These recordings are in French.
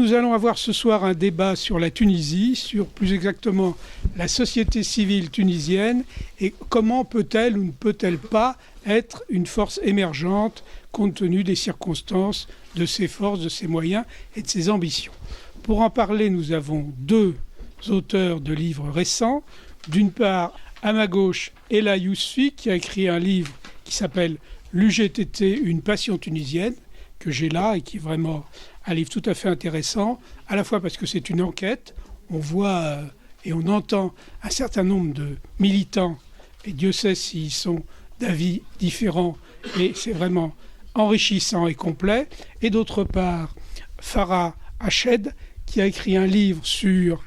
nous allons avoir ce soir un débat sur la Tunisie, sur plus exactement la société civile tunisienne et comment peut-elle ou ne peut-elle pas être une force émergente compte tenu des circonstances, de ses forces, de ses moyens et de ses ambitions. Pour en parler, nous avons deux auteurs de livres récents. D'une part, à ma gauche, Ella Yousfi, qui a écrit un livre qui s'appelle « L'UGTT, une passion tunisienne », que j'ai là et qui est vraiment un livre tout à fait intéressant, à la fois parce que c'est une enquête, on voit et on entend un certain nombre de militants, et Dieu sait s'ils sont d'avis différents, et c'est vraiment enrichissant et complet. Et d'autre part, Farah Ached, qui a écrit un livre sur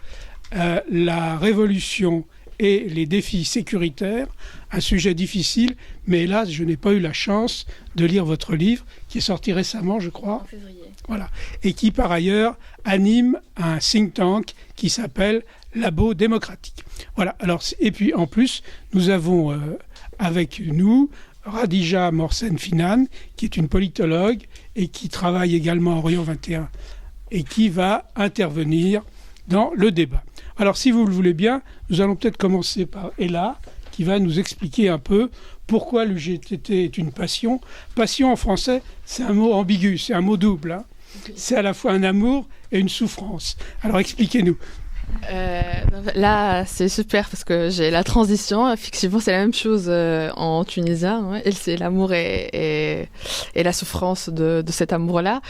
la révolution et les défis sécuritaires, un sujet difficile, mais hélas, je n'ai pas eu la chance de lire votre livre, qui est sorti récemment, je crois. En février. Voilà. Et qui, par ailleurs, anime un think tank qui s'appelle Labo démocratique. Voilà. Alors, et puis, en plus, nous avons avec nous Radija Morsen Finan, qui est une politologue et qui travaille également à Orient 21 et qui va intervenir dans le débat. Alors, si vous le voulez bien, nous allons peut-être commencer par Ella, qui va nous expliquer un peu pourquoi l'UGTT est une passion. Passion en français, c'est un mot ambigu, c'est un mot double. Hein. C'est à la fois un amour et une souffrance. Alors, expliquez-nous. Là, c'est super parce que j'ai la transition. Effectivement, c'est la même chose en tunisien. Hein, et c'est l'amour et la souffrance de cet amour-là.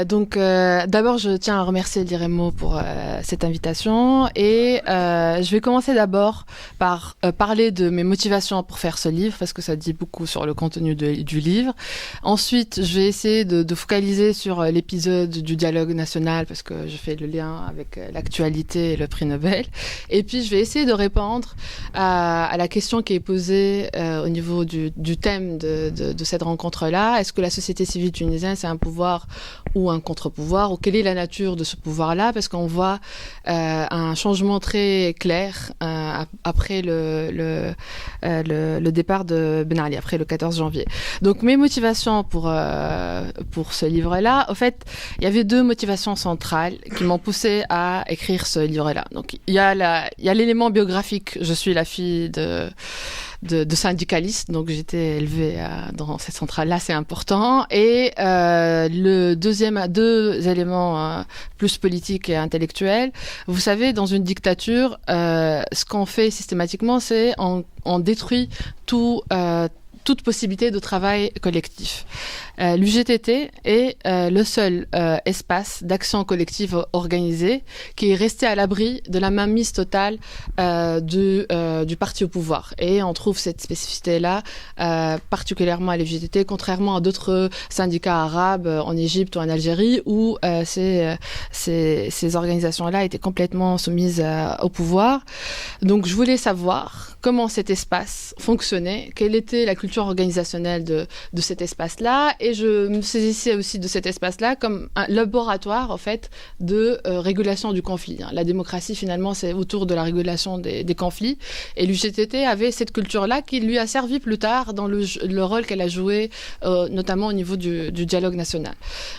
Donc, d'abord, je tiens à remercier l'IREMO pour cette invitation. Et je vais commencer d'abord par parler de mes motivations pour faire ce livre parce que ça dit beaucoup sur le contenu du livre. Ensuite, je vais essayer de focaliser sur l'épisode du dialogue national parce que je fais le lien avec l'actualité et le prix Nobel. Et puis, je vais essayer de répondre à la question qui est posée au niveau du thème de cette rencontre-là. Est-ce que la société civile tunisienne, c'est un pouvoir ou un contre-pouvoir? Ou quelle est la nature de ce pouvoir-là? Parce qu'on voit un changement très clair après le départ de Ben Ali, après le 14 janvier. Donc, mes motivations pour ce livre-là, au fait, il y avait deux motivations centrales qui m'ont poussée à écrire ce livre-là. Donc, il y a l'élément biographique. Je suis la fille de syndicalistes, donc j'étais élevée dans cette centrale-là, c'est important. Et deux éléments plus politiques et intellectuels. Vous savez, dans une dictature, ce qu'on fait systématiquement, c'est on détruit toute possibilité de travail collectif. L'UGTT est le seul espace d'action collective organisée qui est resté à l'abri de la mainmise totale du parti au pouvoir. Et on trouve cette spécificité-là particulièrement à l'UGTT, contrairement à d'autres syndicats arabes en Égypte ou en Algérie où ces organisations-là étaient complètement soumises au pouvoir. Donc je voulais savoir comment cet espace fonctionnait, quelle était la culture organisationnelle de cet espace-là. Et je me saisissais aussi de cet espace-là comme un laboratoire, en fait, de régulation du conflit. La démocratie, finalement, c'est autour de la régulation des conflits. Et l'UGTT avait cette culture-là qui lui a servi plus tard dans le rôle qu'elle a joué, notamment au niveau du dialogue national.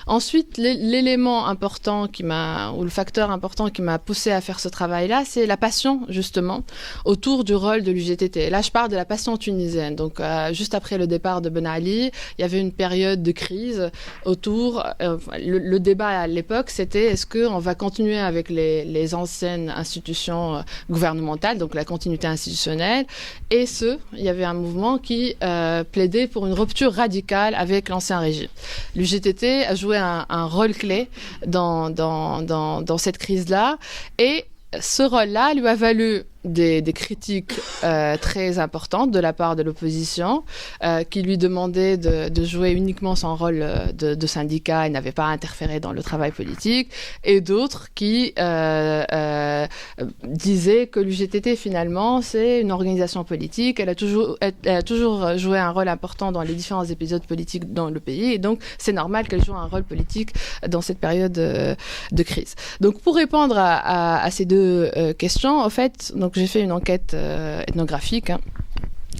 Ensuite, l'élément important ou le facteur important qui m'a poussé à faire ce travail-là, c'est la passion, justement, autour du rôle de l'UGTT. Là, je parle de la passion tunisienne. Donc, juste après le départ de Ben Ali, il y avait une période de crise autour. Le débat à l'époque, c'était est-ce qu'on va continuer avec les anciennes institutions gouvernementales, donc la continuité institutionnelle, et il y avait un mouvement qui plaidait pour une rupture radicale avec l'ancien régime. L'UGTT a joué un rôle clé dans cette crise-là, et ce rôle-là lui a valu des critiques très importantes de la part de l'opposition qui lui demandaient de jouer uniquement son rôle de syndicat et n'avait pas interféré dans le travail politique, et d'autres qui disaient que l'UGTT finalement c'est une organisation politique, elle a toujours joué un rôle important dans les différents épisodes politiques dans le pays, et donc c'est normal qu'elle joue un rôle politique dans cette période de crise. Donc pour répondre à ces deux questions, en fait, donc j'ai fait une enquête ethnographique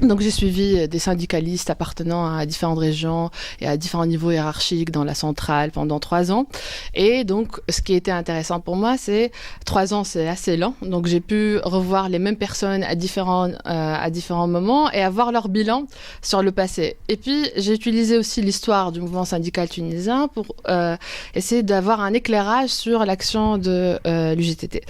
Donc j'ai suivi des syndicalistes appartenant à différentes régions et à différents niveaux hiérarchiques dans la centrale pendant 3 ans. Et donc ce qui était intéressant pour moi, c'est 3 ans, c'est assez lent. Donc j'ai pu revoir les mêmes personnes à différents moments et avoir leur bilan sur le passé. Et puis j'ai utilisé aussi l'histoire du mouvement syndical tunisien pour essayer d'avoir un éclairage sur l'action de l'UGTT.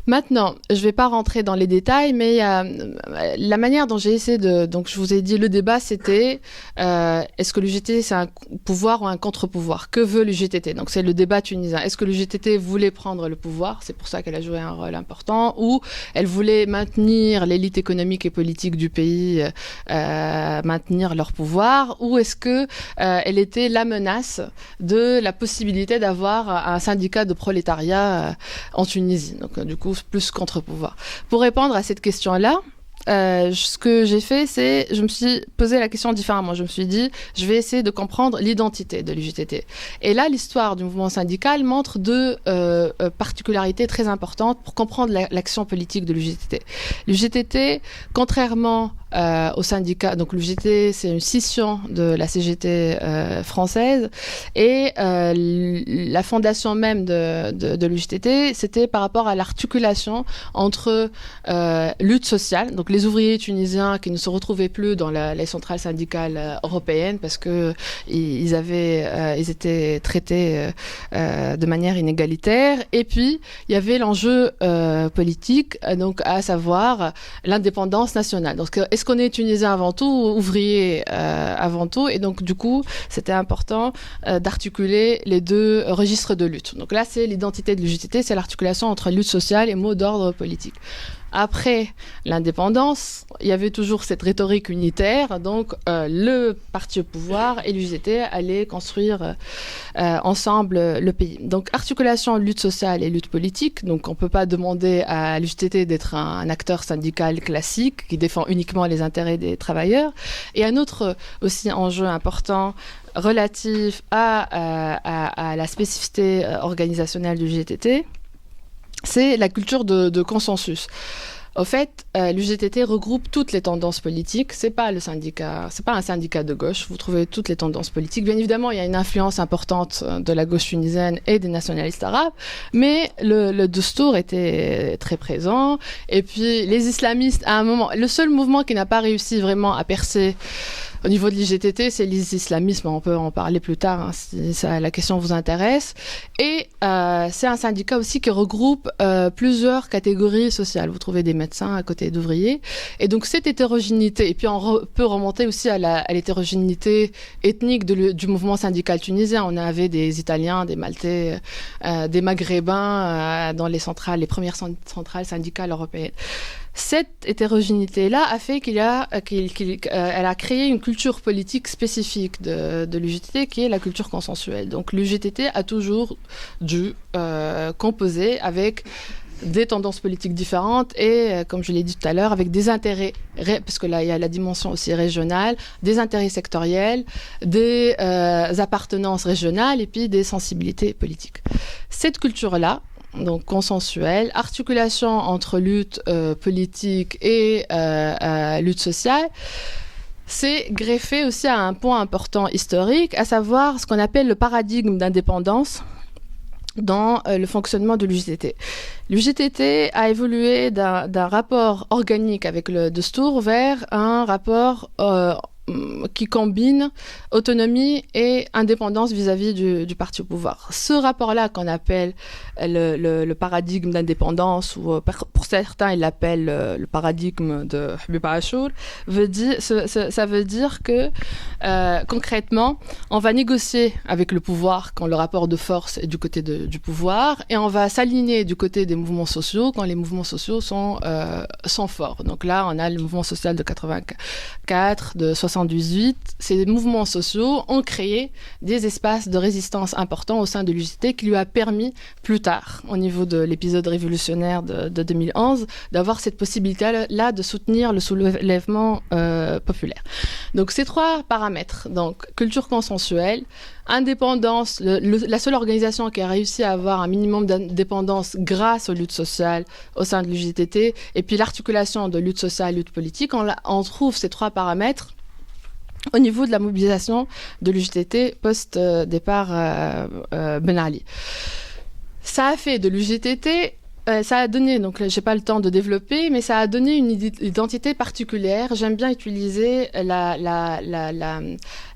Maintenant, je ne vais pas rentrer dans les détails, mais la manière dont j'ai essayé donc je vous ai dit, le débat c'était est-ce que l'UGTT c'est un pouvoir ou un contre-pouvoir? Que veut l'UGTT? Donc c'est le débat tunisien. Est-ce que l'UGTT voulait prendre le pouvoir? C'est pour ça qu'elle a joué un rôle important. Ou elle voulait maintenir l'élite économique et politique du pays, maintenir leur pouvoir? Ou est-ce que elle était la menace de la possibilité d'avoir un syndicat de prolétariat en Tunisie? Donc du coup, plus contre-pouvoir. Pour répondre à cette question-là, ce que j'ai fait, c'est je me suis posé la question différemment. Je me suis dit, je vais essayer de comprendre l'identité de l'UGTT. Et là, l'histoire du mouvement syndical montre 2 particularités très importantes pour comprendre l'action politique de l'UGTT. L'UGTT, contrairement au syndicat, donc l'UGTT, c'est une scission de la CGT française, et la fondation même de l'UGTT, c'était par rapport à l'articulation entre lutte sociale, donc les ouvriers tunisiens qui ne se retrouvaient plus dans les centrales syndicales européennes parce que ils étaient traités de manière inégalitaire, et puis il y avait l'enjeu politique, donc à savoir l'indépendance nationale. Donc est-ce qu'on est tunisien avant tout ou ouvrier avant tout? Et donc du coup c'était important d'articuler les 2 registres de lutte. Donc là c'est l'identité de l'UGTT, c'est l'articulation entre lutte sociale et mot d'ordre politique. Après l'indépendance, il y avait toujours cette rhétorique unitaire, donc le parti au pouvoir et l'UGTT allaient construire ensemble le pays. Donc articulation lutte sociale et lutte politique, donc on ne peut pas demander à l'UGTT d'être un acteur syndical classique qui défend uniquement les intérêts des travailleurs. Et un autre aussi enjeu important relatif à la spécificité organisationnelle du l'UGTT, c'est la culture de consensus. Au fait, l'UGTT regroupe toutes les tendances politiques. C'est pas un syndicat de gauche. Vous trouvez toutes les tendances politiques. Bien évidemment, il y a une influence importante de la gauche tunisienne et des nationalistes arabes, mais le Destour était très présent. Et puis, les islamistes, à un moment, le seul mouvement qui n'a pas réussi vraiment à percer au niveau de l'IGTT, c'est l'islamisme. On peut en parler plus tard si la question vous intéresse. Et c'est un syndicat aussi qui regroupe plusieurs catégories sociales. Vous trouvez des médecins à côté d'ouvriers. Et donc cette hétérogénéité, et puis on peut remonter aussi à l'hétérogénéité ethnique du mouvement syndical tunisien. On avait des Italiens, des Maltais, des Maghrébins dans les premières centrales syndicales européennes. Cette hétérogénéité-là a fait qu'elle a créé une culture politique spécifique de l'UGTT, qui est la culture consensuelle. Donc l'UGTT a toujours dû composer avec des tendances politiques différentes et, comme je l'ai dit tout à l'heure, avec des intérêts, parce que là, il y a la dimension aussi régionale, des intérêts sectoriels, des appartenances régionales et puis des sensibilités politiques. Cette culture-là, donc consensuelle, articulation entre lutte politique et lutte sociale, c'est greffé aussi à un point important historique, à savoir ce qu'on appelle le paradigme d'indépendance dans le fonctionnement de l'UGTT. L'UGTT a évolué d'un rapport organique avec le Destour vers un rapport qui combine autonomie et indépendance vis-à-vis du parti au pouvoir. Ce rapport-là qu'on appelle le paradigme d'indépendance, ou pour certains ils l'appellent le paradigme de Habib Achour, ça veut dire que concrètement on va négocier avec le pouvoir quand le rapport de force est du côté du pouvoir, et on va s'aligner du côté des mouvements sociaux quand les mouvements sociaux sont forts. Donc là on a le mouvement social de 84, de 64, 78, ces mouvements sociaux ont créé des espaces de résistance importants au sein de l'UJT qui lui a permis plus tard, au niveau de l'épisode révolutionnaire de 2011, d'avoir cette possibilité-là de soutenir le soulèvement populaire. Donc ces 3 paramètres, donc culture consensuelle, indépendance, la seule organisation qui a réussi à avoir un minimum d'indépendance grâce aux luttes sociales au sein de l'UJTT, et puis l'articulation de lutte sociale et lutte politique, on trouve ces 3 paramètres au niveau de la mobilisation de l'UJTT post-départ Ben Ali. Ça a fait de l'UJTT, ça a donné, donc j'ai pas le temps de développer, mais ça a donné une identité particulière. J'aime bien utiliser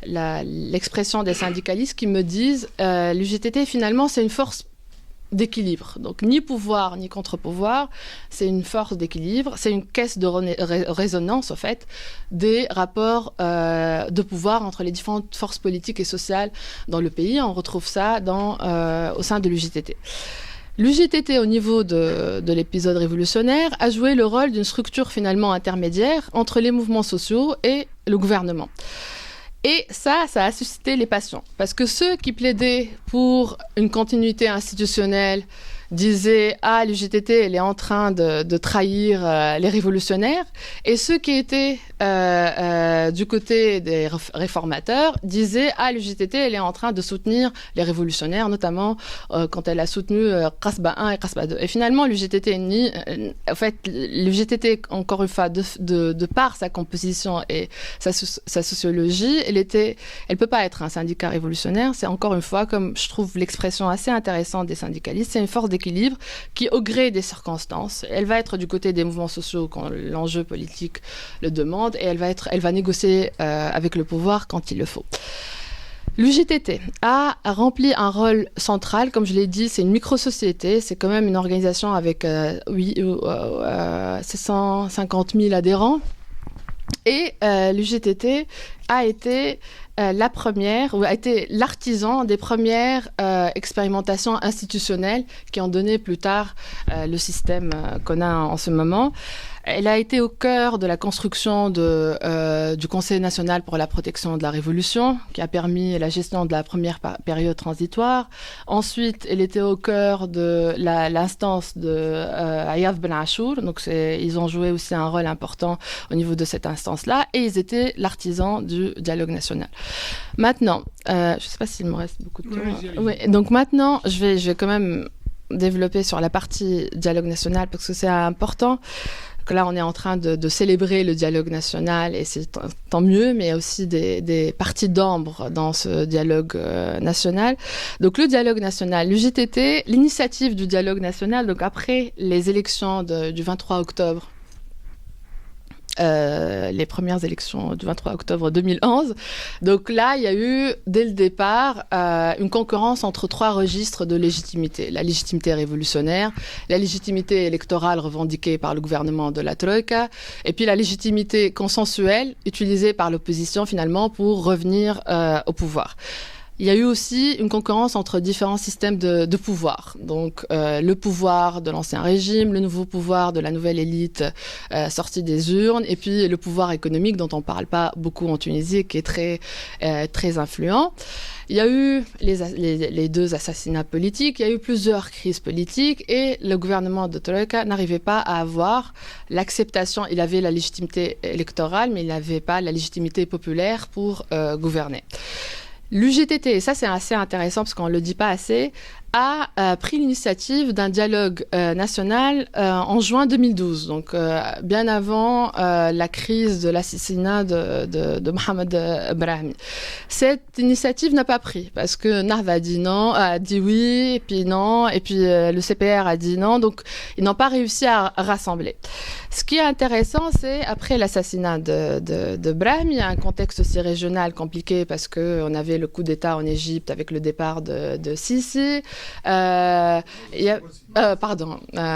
l'expression des syndicalistes qui me disent l'UJTT finalement c'est une force d'équilibre. Donc ni pouvoir ni contre-pouvoir, c'est une force d'équilibre, c'est une caisse de résonance en fait des rapports de pouvoir entre les différentes forces politiques et sociales dans le pays. On retrouve ça au sein de l'UJTT. L'UJTT, au niveau de l'épisode révolutionnaire, a joué le rôle d'une structure finalement intermédiaire entre les mouvements sociaux et le gouvernement. Et ça a suscité les passions. Parce que ceux qui plaidaient pour une continuité institutionnelle disaient « Ah, l'UJTT, elle est en train de trahir les révolutionnaires ». Et ceux qui étaient du côté des réformateurs disaient « Ah, l'UJTT, elle est en train de soutenir les révolutionnaires », notamment quand elle a soutenu Qasba 1 et Qasba 2. Et finalement, l'UJTT, encore une fois, de par sa composition et sa sociologie, elle peut pas être un syndicat révolutionnaire. C'est encore une fois, comme je trouve l'expression assez intéressante des syndicalistes, c'est une force d'équilibre qui, au gré des circonstances, elle va être du côté des mouvements sociaux quand l'enjeu politique le demande, et elle va négocier avec le pouvoir quand il le faut. L'UJTT a rempli un rôle central, comme je l'ai dit, c'est une micro-société, c'est quand même une organisation avec 750 000 adhérents, et l'UJTT a été la première, ou a été l'artisan des premières expérimentations institutionnelles qui ont donné plus tard le système qu'on a en ce moment. Elle a été au cœur de la construction du Conseil national pour la protection de la Révolution, qui a permis la gestion de la première période transitoire. Ensuite, elle était au cœur de l'instance de Ayad Ben Achour. Donc, ils ont joué aussi un rôle important au niveau de cette instance-là. Et ils étaient l'artisan du dialogue national. Maintenant, je ne sais pas s'il me reste beaucoup de temps. Oui, donc maintenant, je vais quand même développer sur la partie dialogue national parce que c'est important. Que là, on est en train de célébrer le dialogue national et c'est tant mieux, mais il y a aussi des parties d'ombre dans ce dialogue national. Donc, le dialogue national, l'UJTT, l'initiative du dialogue national, donc après les élections du 23 octobre, les premières élections du 23 octobre 2011. Donc là, il y a eu, dès le départ, une concurrence entre 3 registres de légitimité. La légitimité révolutionnaire, la légitimité électorale revendiquée par le gouvernement de la Troïka, et puis la légitimité consensuelle utilisée par l'opposition, finalement, pour revenir au pouvoir. Il y a eu aussi une concurrence entre différents systèmes de pouvoir. Donc, le pouvoir de l'ancien régime, le nouveau pouvoir de la nouvelle élite sortie des urnes, et puis le pouvoir économique dont on ne parle pas beaucoup en Tunisie, qui est très influent. Il y a eu les 2 assassinats politiques, il y a eu plusieurs crises politiques, et le gouvernement de Troïka n'arrivait pas à avoir l'acceptation. Il avait la légitimité électorale, mais il n'avait pas la légitimité populaire pour gouverner. L'UJTT, et ça c'est assez intéressant parce qu'on ne le dit pas assez, a pris l'initiative d'un dialogue national en juin 2012, donc bien avant la crise de l'assassinat de Mohamed Brahmi. Cette initiative n'a pas pris parce que Nahda a dit non, a dit oui, et puis non, et puis le CPR a dit non, donc ils n'ont pas réussi à rassembler. Ce qui est intéressant, c'est après l'assassinat de Brahmi, il y a un contexte aussi régional compliqué parce qu'on avait le coup d'État en Égypte avec le départ de Sisi.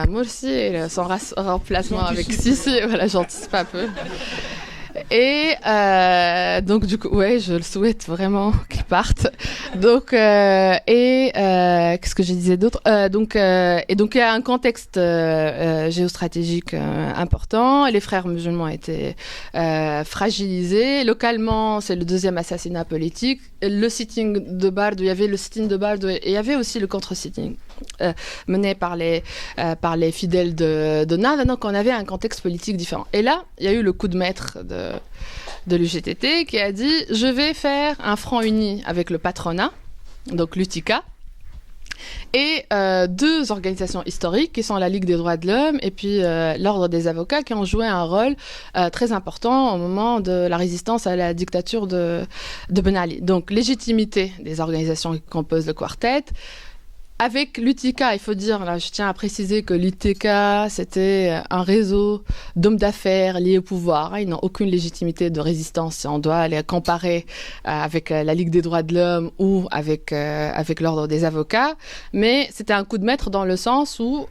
Morsi et son remplacement avec Sisi, voilà, j'anticipe un peu. Et donc du coup, ouais, je le souhaite vraiment qu'il parte. Donc qu'est-ce que je disais d'autre donc il y a un contexte géostratégique important. Les frères musulmans étaient fragilisés. Localement, c'est le deuxième assassinat politique. Le sitting de Bardo, il y avait le sitting de Bardo et il y avait aussi le contre-sitting mené par les fidèles de Nahda. Donc on avait un contexte politique différent. Et là, il y a eu le coup de maître de l'UGTT qui a dit « Je vais faire un front uni avec le patronat », donc l'UTICA, et deux organisations historiques qui sont la Ligue des droits de l'homme et puis l'Ordre des avocats qui ont joué un rôle très important au moment de la résistance à la dictature de Ben Ali. Donc légitimité des organisations qui composent le quartet. Avec l'UTICA, il faut dire, là, je tiens à préciser que l'UTICA, c'était un réseau d'hommes d'affaires liés au pouvoir. Ils n'ont aucune légitimité de résistance. Si on doit les comparer avec la Ligue des droits de l'homme ou avec l'Ordre des avocats. Mais c'était un coup de maître dans le sens où,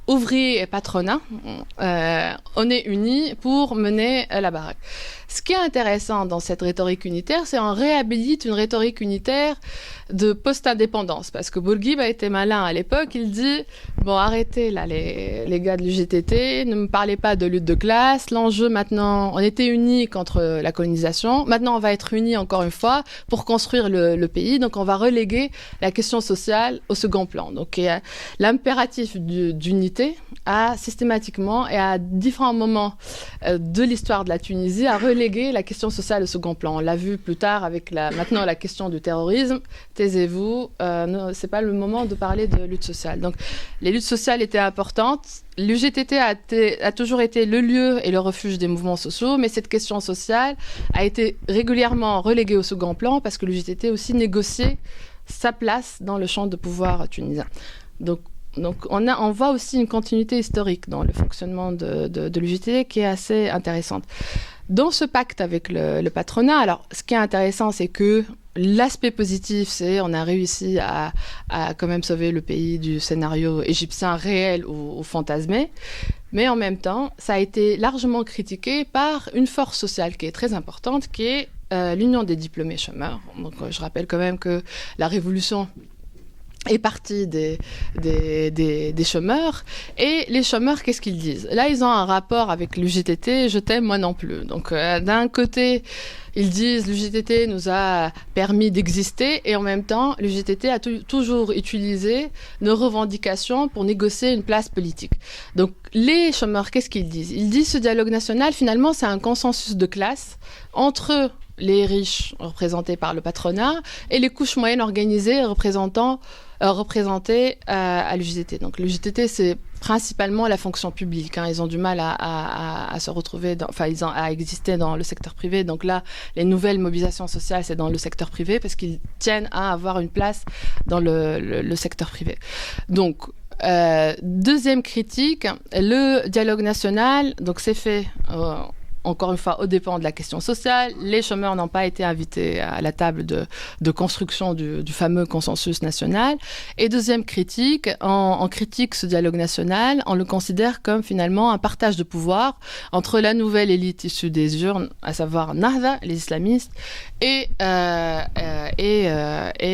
ouvriers et patronat, on est unis pour mener la baraque. Ce qui est intéressant dans cette rhétorique unitaire, c'est qu'on réhabilite une rhétorique unitaire de post-indépendance. Parce que Bourguiba a été malin à l'époque. Il dit, bon, arrêtez là les gars de l'UGTT, ne me parlez pas de lutte de classe. L'enjeu maintenant, on était unis contre la colonisation. Maintenant, on va être unis encore une fois pour construire le pays. Donc, on va reléguer la question sociale au second plan. Donc, l'impératif d'unité a systématiquement et à différents moments de l'histoire de la Tunisie a relégué la question sociale au second plan. On l'a vu plus tard avec maintenant la question du terrorisme. Taisez-vous, c'est pas le moment de parler de lutte sociale. Donc, les luttes sociales étaient importantes. L'UGTT a toujours été le lieu et le refuge des mouvements sociaux, mais cette question sociale a été régulièrement reléguée au second plan parce que l'UGTT aussi négociait sa place dans le champ de pouvoir tunisien. Donc on voit aussi une continuité historique dans le fonctionnement de l'UGTT qui est assez intéressante. Dans ce pacte avec le patronat, alors ce qui est intéressant, c'est que l'aspect positif, c'est on a réussi à quand même sauver le pays du scénario égyptien réel ou fantasmé. Mais en même temps, ça a été largement critiqué par une force sociale qui est très importante, qui est l'Union des diplômés chômeurs. Donc je rappelle quand même que la révolution est partie des chômeurs. Et les chômeurs, qu'est-ce qu'ils disent? Là, ils ont un rapport avec l'UGTT, je t'aime, moi non plus. Donc, d'un côté, ils disent l'UGTT nous a permis d'exister et en même temps, l'UGTT a toujours utilisé nos revendications pour négocier une place politique. Donc, les chômeurs, qu'est-ce qu'ils disent? Ils disent ce dialogue national, finalement, c'est un consensus de classe entre les riches représentés par le patronat et les couches moyennes organisées représentées à l'UGTT. Donc l'UGTT, c'est principalement la fonction publique. Ils ont du mal à se retrouver, à exister dans le secteur privé. Donc là, les nouvelles mobilisations sociales, c'est dans le secteur privé parce qu'ils tiennent à avoir une place dans le secteur privé. Donc, deuxième critique, le dialogue national, donc c'est fait encore une fois, aux dépens de la question sociale. Les chômeurs n'ont pas été invités à la table de construction du fameux consensus national. Et deuxième critique, on critique ce dialogue national, on le considère comme finalement un partage de pouvoir entre la nouvelle élite issue des urnes, à savoir Nahda, les islamistes, et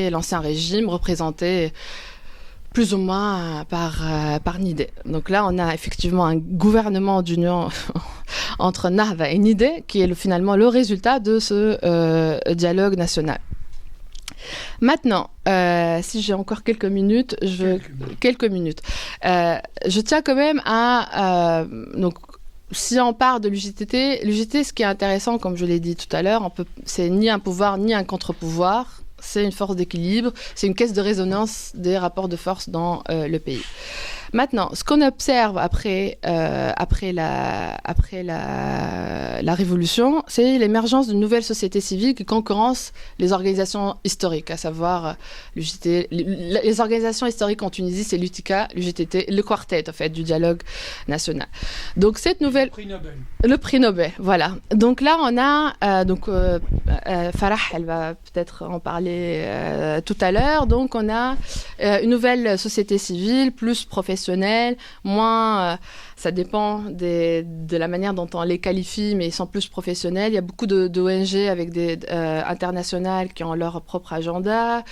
l'ancien régime représenté plus ou moins par Nidé. Donc là, on a effectivement un gouvernement d'union entre Nahda et Nidé, qui est finalement le résultat de ce dialogue national. Maintenant, si j'ai encore quelques minutes, je tiens quand même à... donc, si on part de l'UGTT, ce qui est intéressant, comme je l'ai dit tout à l'heure, c'est ni un pouvoir ni un contre-pouvoir. C'est une force d'équilibre, c'est une caisse de résonance des rapports de force dans le pays. Maintenant, ce qu'on observe après la révolution, c'est l'émergence d'une nouvelle société civile qui concurrence les organisations historiques, à savoir l'UGTT. Les organisations historiques en Tunisie, c'est l'UTICA, l'UGTT, le quartet en fait du dialogue national. Donc cette nouvelle, le prix Nobel, voilà. Donc là, on a Farah, elle va peut-être en parler tout à l'heure. Donc on a une nouvelle société civile plus professionnelle, moins Ça dépend de la manière dont on les qualifie, mais ils sont plus professionnels. Il y a beaucoup d'ONG avec des internationales qui ont leur propre agenda.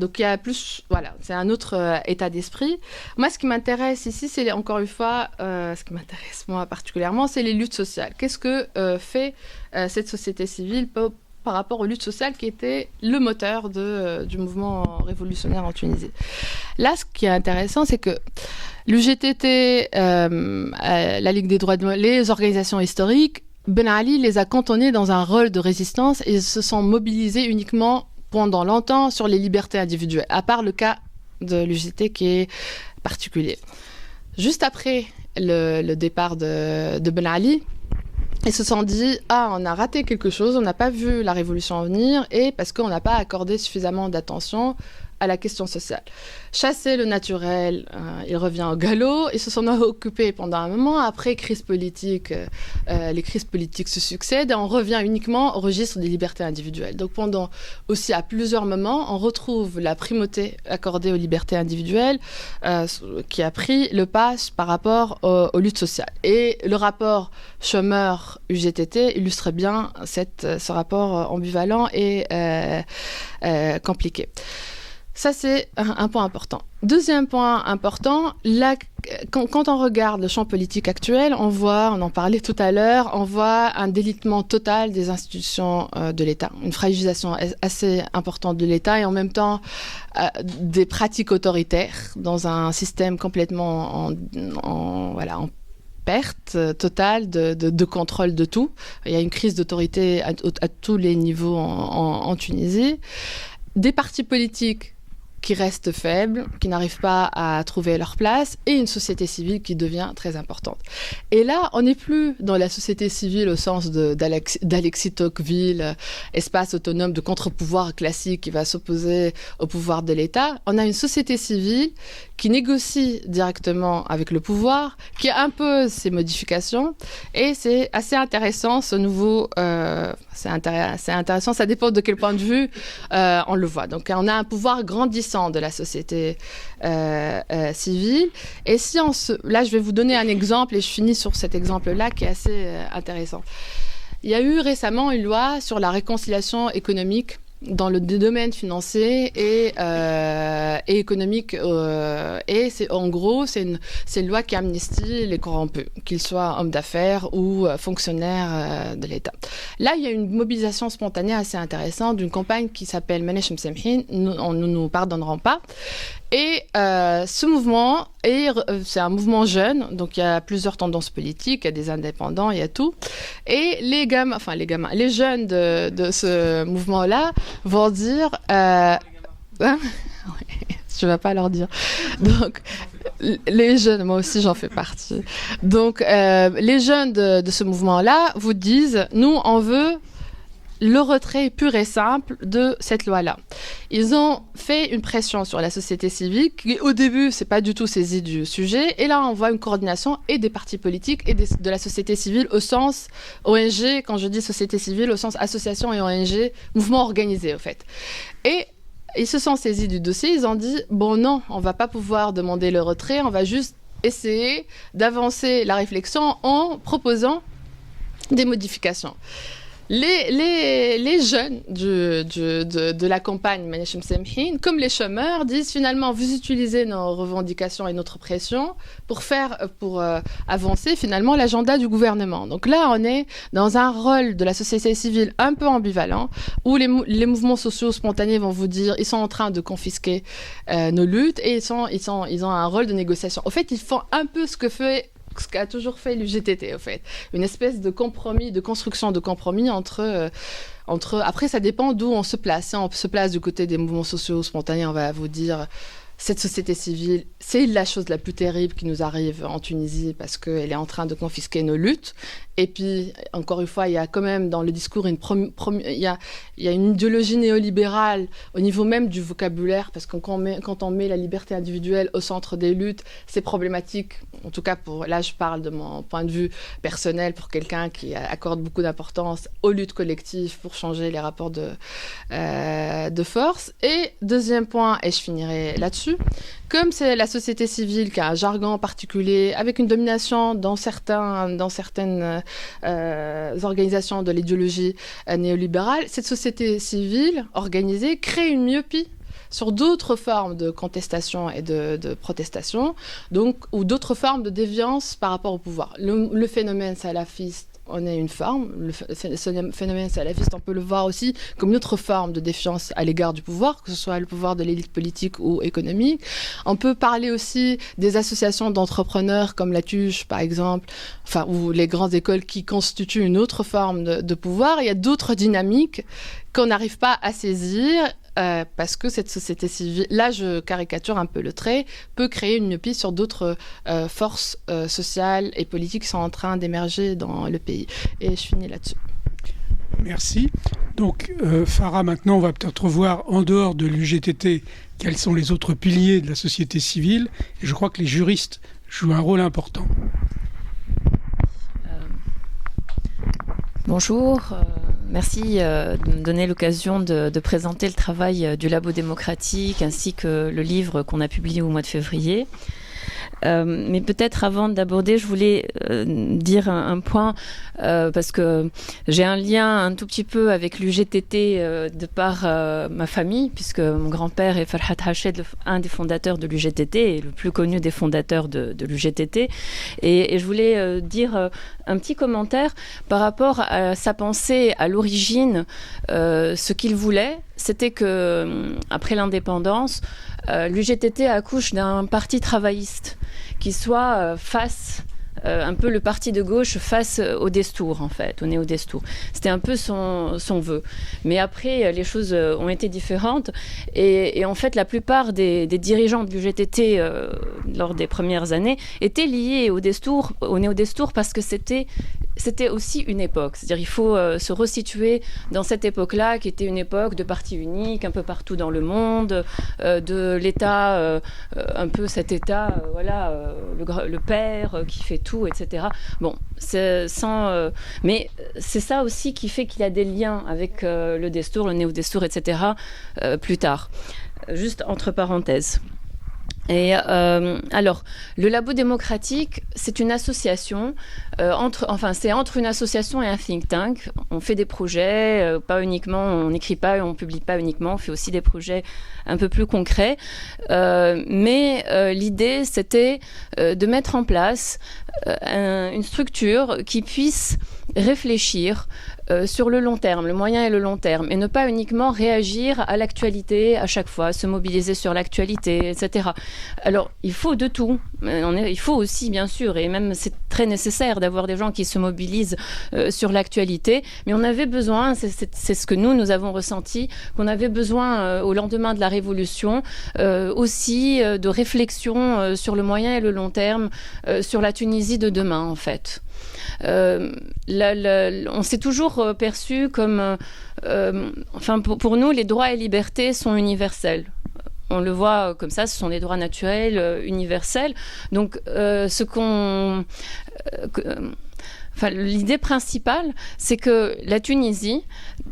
Donc il y a plus, voilà, c'est un autre état d'esprit. Moi, ce qui m'intéresse ici, c'est encore une fois, ce qui m'intéresse moi particulièrement, c'est les luttes sociales. Qu'est-ce que fait cette société civile par rapport aux luttes sociales qui étaient le moteur du mouvement révolutionnaire en Tunisie. Là, ce qui est intéressant, c'est que l'UGTT, la Ligue des droits de l'homme, les organisations historiques, Ben Ali les a cantonnés dans un rôle de résistance et ils se sont mobilisés uniquement pendant longtemps sur les libertés individuelles, à part le cas de l'UGTT qui est particulier. Juste après le départ de Ben Ali, ils se sont dit « Ah, on a raté quelque chose, on n'a pas vu la révolution venir et parce qu'on n'a pas accordé suffisamment d'attention à la question sociale. » Chasser le naturel, il revient au galop. Ils se sont occupés pendant un moment. Après, crise politique, les crises politiques se succèdent et on revient uniquement au registre des libertés individuelles. Donc pendant aussi à plusieurs moments, on retrouve la primauté accordée aux libertés individuelles qui a pris le pas par rapport aux luttes sociales. Et le rapport chômeur-UGTT illustre bien ce rapport ambivalent et compliqué. Ça, c'est un point important. Deuxième point important, quand on regarde le champ politique actuel, on en parlait tout à l'heure, on voit un délitement total des institutions de l'État, une fragilisation assez importante de l'État et en même temps des pratiques autoritaires dans un système complètement en perte totale de contrôle de tout. Il y a une crise d'autorité à tous les niveaux en Tunisie. Des partis politiques qui restent faibles, qui n'arrivent pas à trouver leur place, et une société civile qui devient très importante. Et là, on n'est plus dans la société civile au sens d'Alexis Tocqueville, espace autonome de contre-pouvoir classique qui va s'opposer au pouvoir de l'État. On a une société civile qui négocie directement avec le pouvoir, qui impose ses modifications, et c'est assez intéressant, ce nouveau... c'est intéressant, ça dépend de quel point de vue on le voit. Donc, on a un pouvoir grandissant de la société civile. Et si là, je vais vous donner un exemple, et je finis sur cet exemple-là qui est assez intéressant. Il y a eu récemment une loi sur la réconciliation économique dans le domaine financier et économique. Et en gros, c'est une loi qui amnistie les corrompus, qu'ils soient hommes d'affaires ou fonctionnaires de l'État. Là, il y a une mobilisation spontanée assez intéressante d'une campagne qui s'appelle Manesh Msemhin, nous pardonnerons pas. Et ce mouvement, c'est un mouvement jeune, donc il y a plusieurs tendances politiques, il y a des indépendants, il y a tout. Et les jeunes de ce mouvement-là vont dire... Je ne vais pas leur dire. Donc, les jeunes, moi aussi j'en fais partie. Donc, les jeunes de ce mouvement-là vous disent, nous, on veut le retrait pur et simple de cette loi-là. Ils ont fait une pression sur la société civile qui, au début, c'est pas du tout saisie du sujet. Et là, on voit une coordination et des partis politiques et de la société civile au sens ONG. Quand je dis société civile, au sens association et ONG, mouvement organisé, au fait. Et ils se sont saisis du dossier. Ils ont dit, bon, non, on va pas pouvoir demander le retrait. On va juste essayer d'avancer la réflexion en proposant des modifications. Les jeunes de la campagne Manesh Msemhin, comme les chômeurs, disent finalement vous utilisez nos revendications et notre pression pour avancer finalement l'agenda du gouvernement. Donc là, on est dans un rôle de la société civile un peu ambivalent, où les mouvements sociaux spontanés vont vous dire ils sont en train de confisquer nos luttes et ils ont un rôle de négociation. Au fait, ils font un peu ce qu'a toujours fait l'UGTT, au fait. Une espèce de compromis, de construction de compromis entre... Après, ça dépend d'où on se place. Si on se place du côté des mouvements sociaux spontanés, on va vous dire... Cette société civile, c'est la chose la plus terrible qui nous arrive en Tunisie parce qu'elle est en train de confisquer nos luttes. Et puis, encore une fois, il y a quand même dans le discours il y a une idéologie néolibérale au niveau même du vocabulaire parce que quand on met la liberté individuelle au centre des luttes, c'est problématique. En tout cas, là, je parle de mon point de vue personnel pour quelqu'un qui accorde beaucoup d'importance aux luttes collectives pour changer les rapports de force. Et deuxième point, et je finirai là-dessus, là-dessus. Comme c'est la société civile qui a un jargon particulier, avec une domination dans certaines organisations de l'idéologie néolibérale, cette société civile organisée crée une myopie sur d'autres formes de contestation et de protestation, donc, ou d'autres formes de déviance par rapport au pouvoir. Le phénomène salafiste en est une forme. Le phénomène salafiste, on peut le voir aussi comme une autre forme de défiance à l'égard du pouvoir, que ce soit le pouvoir de l'élite politique ou économique. On peut parler aussi des associations d'entrepreneurs comme la TUJ, par exemple, ou les grandes écoles qui constituent une autre forme de pouvoir. Il y a d'autres dynamiques qu'on n'arrive pas à saisir parce que cette société civile, là je caricature un peu le trait, peut créer une myopie sur d'autres forces sociales et politiques qui sont en train d'émerger dans le pays. Et je finis là-dessus. Merci. Donc Farah, maintenant on va peut-être revoir en dehors de l'UGTT quels sont les autres piliers de la société civile. Et je crois que les juristes jouent un rôle important. Bonjour, merci de me donner l'occasion de présenter le travail du Labo démocratique ainsi que le livre qu'on a publié au mois de février. Mais peut-être avant d'aborder, je voulais dire un point parce que j'ai un lien un tout petit peu avec l'UGTT de par ma famille, puisque mon grand-père est Farhat Hached, un des fondateurs de l'UGTT et le plus connu des fondateurs de l'UGTT. Et je voulais dire un petit commentaire par rapport à sa pensée à l'origine. Ce qu'il voulait, c'était que après l'indépendance, l'UGTT accouche d'un parti travailliste qui soit face, un peu le parti de gauche face au Destour, en fait, au néo-Destour. C'était un peu son vœu. Mais après, les choses ont été différentes. Et en fait, la plupart des dirigeants de l'UGTT lors des premières années étaient liés au néo-Destour parce que c'était aussi une époque. C'est-à-dire il faut se resituer dans cette époque-là qui était une époque de parti unique un peu partout dans le monde, de l'État, un peu cet État, le père qui fait tout, etc. Bon, mais c'est ça aussi qui fait qu'il y a des liens avec le Destour, le néo-Destour, etc. Plus tard. Juste entre parenthèses. Et alors, le Labo démocratique, c'est une association, c'est entre une association et un think tank. On fait des projets, pas uniquement, on n'écrit pas, on publie pas uniquement, on fait aussi des projets un peu plus concrets. Mais l'idée, c'était de mettre en place une structure qui puisse réfléchir sur le long terme, le moyen et le long terme, et ne pas uniquement réagir à l'actualité à chaque fois, se mobiliser sur l'actualité, etc. Alors, il faut de tout. Il faut aussi, bien sûr, et même c'est très nécessaire d'avoir des gens qui se mobilisent sur l'actualité, mais on avait besoin, c'est ce que nous avons ressenti, qu'on avait besoin au lendemain de la Révolution, aussi de réflexion sur le moyen et le long terme, sur la Tunisie de demain, en fait. On s'est toujours perçu comme... pour nous, les droits et libertés sont universels. On le voit comme ça, ce sont des droits naturels, universels. Donc, l'idée principale, c'est que la Tunisie,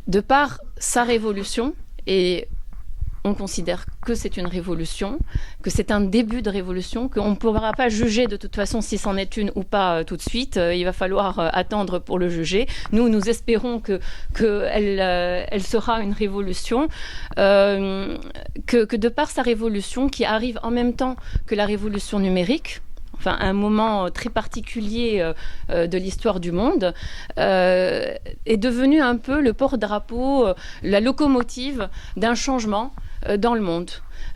de par sa révolution, et on considère que c'est une révolution, que c'est un début de révolution, qu'on ne pourra pas juger de toute façon si c'en est une ou pas tout de suite. Il va falloir attendre pour le juger. Nous espérons qu'elle sera une révolution, que de par sa révolution, qui arrive en même temps que la révolution numérique, enfin un moment très particulier de l'histoire du monde, est devenu un peu le porte-drapeau, la locomotive d'un changement dans le monde.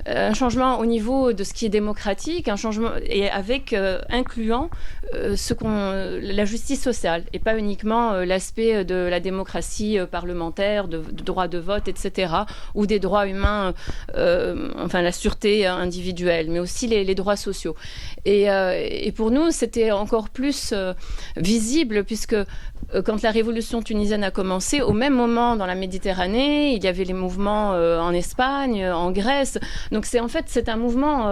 Un changement au niveau de ce qui est démocratique, un changement et incluant la justice sociale et pas uniquement l'aspect de la démocratie parlementaire, de droit de vote, etc., ou des droits humains, la sûreté individuelle, mais aussi les droits sociaux. Et pour nous, c'était encore plus visible puisque quand la révolution tunisienne a commencé, au même moment dans la Méditerranée, il y avait les mouvements en Espagne, en Grèce. Donc c'est un mouvement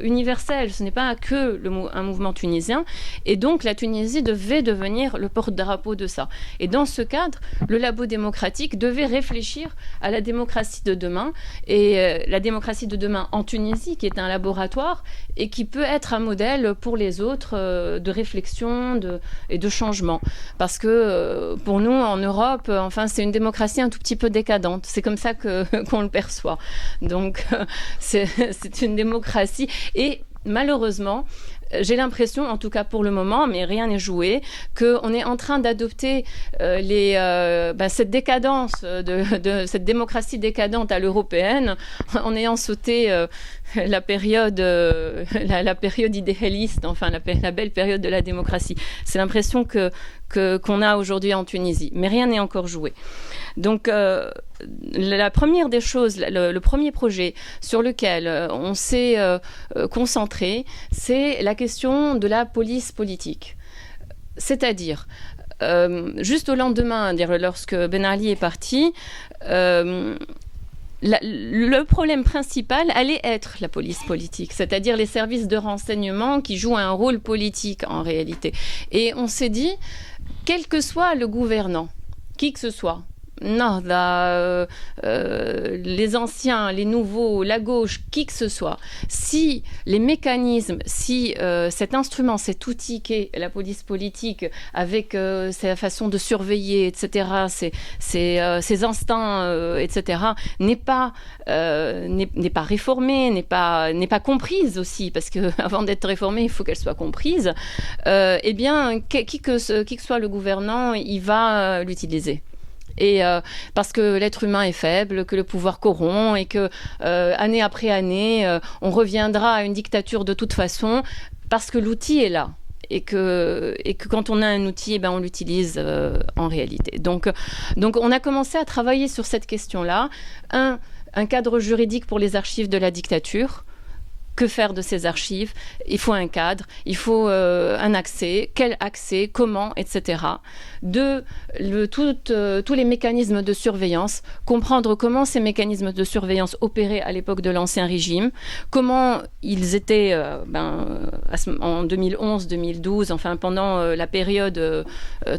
universel, ce n'est pas que un mouvement tunisien, et donc la Tunisie devait devenir le porte-drapeau de ça. Et dans ce cadre, le Labo démocratique devait réfléchir à la démocratie de demain, et la démocratie de demain en Tunisie, qui est un laboratoire, et qui peut être un modèle pour les autres de réflexion et de changement. Parce que pour nous, en Europe, c'est une démocratie un tout petit peu décadente. C'est comme ça qu'on le perçoit. Donc, c'est une démocratie. Et malheureusement, j'ai l'impression, en tout cas pour le moment, mais rien n'est joué, qu'on est en train d'adopter cette décadence, cette démocratie décadente à l'européenne, en ayant sauté la période idéaliste, la belle période de la démocratie. C'est l'impression qu'on a aujourd'hui en Tunisie, mais rien n'est encore joué. Donc, la première des choses, le premier projet sur lequel on s'est concentré, c'est la question de la police politique. C'est-à-dire, juste au lendemain, lorsque Ben Ali est parti, le problème principal allait être la police politique, c'est-à-dire les services de renseignement qui jouent un rôle politique en réalité. Et on s'est dit, quel que soit le gouvernant, qui que ce soit, les anciens, les nouveaux, la gauche, qui que ce soit, si les mécanismes, si cet instrument, cet outil qu'est la police politique, avec sa façon de surveiller, etc., ses instincts, etc., n'est pas réformée, n'est pas comprise aussi, parce qu'avant d'être réformée, il faut qu'elle soit comprise, eh bien, qui que soit le gouvernant, il va l'utiliser. Et parce que l'être humain est faible, que le pouvoir corrompt et que année après année, on reviendra à une dictature de toute façon parce que l'outil est là. Et que quand on a un outil, on l'utilise en réalité. Donc on a commencé à travailler sur cette question-là. Un cadre juridique pour les archives de la dictature. Que faire de ces archives? Il faut un cadre, il faut un accès, quel accès, comment, etc. Deux, tous les mécanismes de surveillance, comprendre comment ces mécanismes de surveillance opéraient à l'époque de l'Ancien Régime, comment ils étaient en 2011-2012, pendant la période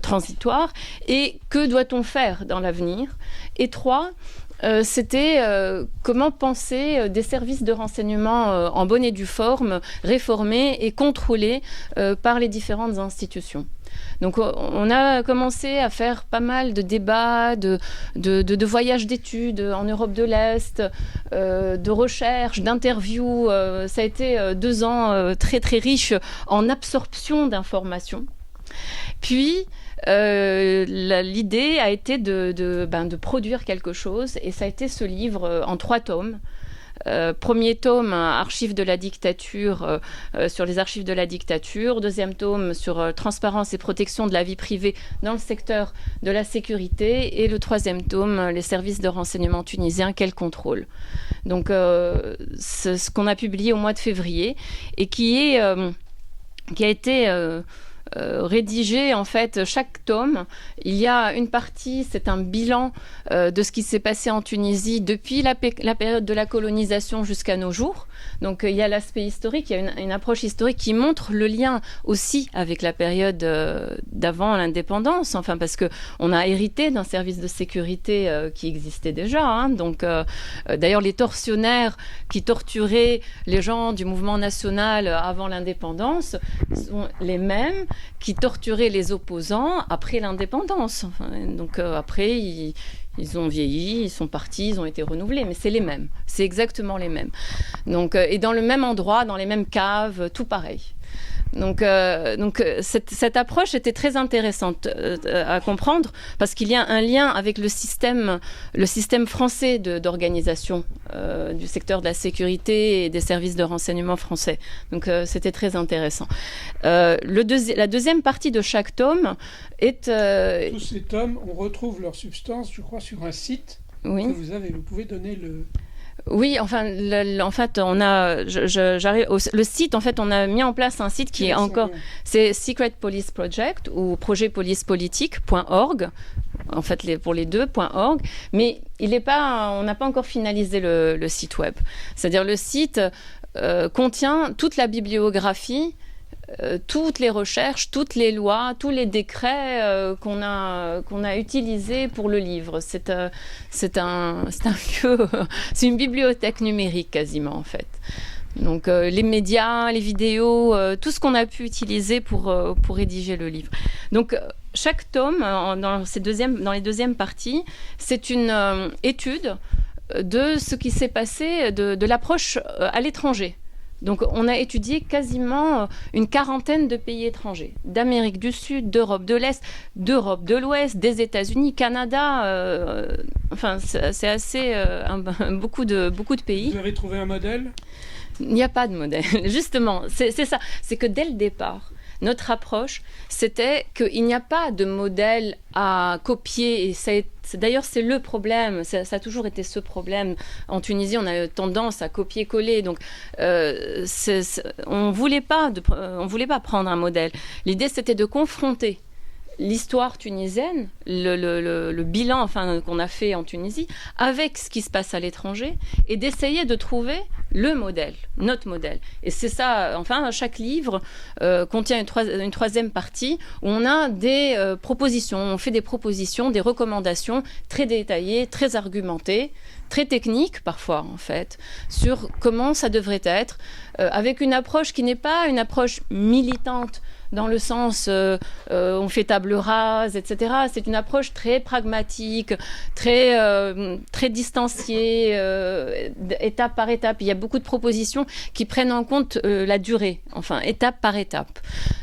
transitoire, et que doit-on faire dans l'avenir? Et trois, c'était comment penser des services de renseignement en bonne et due forme, réformés et contrôlés par les différentes institutions. Donc on a commencé à faire pas mal de débats, de voyages d'études en Europe de l'Est, de recherches, d'interviews. Ça a été 2 ans très très riches en absorption d'informations. Puis l'idée a été de produire quelque chose, et ça a été ce livre en 3 tomes. Premier tome, archives de la dictature, sur les archives de la dictature. Deuxième tome sur transparence et protection de la vie privée dans le secteur de la sécurité. Et le troisième tome, les services de renseignement tunisiens, quel contrôle. Donc c'est ce qu'on a publié au mois de février et qui a été rédigé, chaque tome. Il y a une partie, c'est un bilan de ce qui s'est passé en Tunisie depuis la période de la colonisation jusqu'à nos jours. Donc il y a l'aspect historique, il y a une approche historique qui montre le lien aussi avec la période d'avant l'indépendance, parce qu'on a hérité d'un service de sécurité qui existait déjà. Donc d'ailleurs les tortionnaires qui torturaient les gens du mouvement national avant l'indépendance sont les mêmes qui torturaient les opposants après l'indépendance. Donc après, ils ont vieilli, ils sont partis, ils ont été renouvelés, mais c'est les mêmes. C'est exactement les mêmes. Donc, et dans le même endroit, dans les mêmes caves, tout pareil. Donc cette approche était très intéressante à comprendre parce qu'il y a un lien avec le système français d'organisation du secteur de la sécurité et des services de renseignement français. Donc c'était très intéressant. La deuxième partie de chaque tome est... Tous ces tomes, on retrouve leur substance, je crois, sur un site que vous avez. Vous pouvez donner le... Oui, on a, le site, on a mis en place un site qui est encore, c'est Secret Police Project ou projetpolicepolitique.org. en fait, pour les deux, .org, mais on n'a pas encore finalisé le site web. C'est-à-dire le site contient toute la bibliographie, toutes les recherches, toutes les lois, tous les décrets qu'on a utilisés pour le livre. C'est un lieu, c'est une bibliothèque numérique quasiment en fait. Donc les médias, les vidéos, tout ce qu'on a pu utiliser pour rédiger le livre. Donc chaque tome, dans les deuxièmes parties, c'est une étude de ce qui s'est passé, de l'approche à l'étranger. Donc on a étudié quasiment une quarantaine de pays étrangers, d'Amérique du Sud, d'Europe de l'Est, d'Europe de l'Ouest, des États-Unis, Canada, enfin c'est assez beaucoup de pays. Vous avez trouvé un modèle ? Il n'y a pas de modèle, justement, c'est ça, c'est que dès le départ, notre approche, c'était qu'il n'y a pas de modèle à copier. Et d'ailleurs, c'est le problème. Ça a toujours été ce problème. En Tunisie, on a tendance à copier-coller. Donc, on voulait pas prendre un modèle. L'idée, c'était de confronter l'histoire tunisienne, le bilan qu'on a fait en Tunisie, avec ce qui se passe à l'étranger, et d'essayer de trouver le modèle, notre modèle. Et c'est ça, chaque livre contient une troisième partie où on a des propositions, on fait des propositions, des recommandations très détaillées, très argumentées, très techniques parfois en fait, sur comment ça devrait être, avec une approche qui n'est pas une approche militante, dans le sens on fait table rase, etc. C'est une approche très pragmatique, très distanciée, étape par étape. Il y a beaucoup de propositions qui prennent en compte la durée, étape par étape.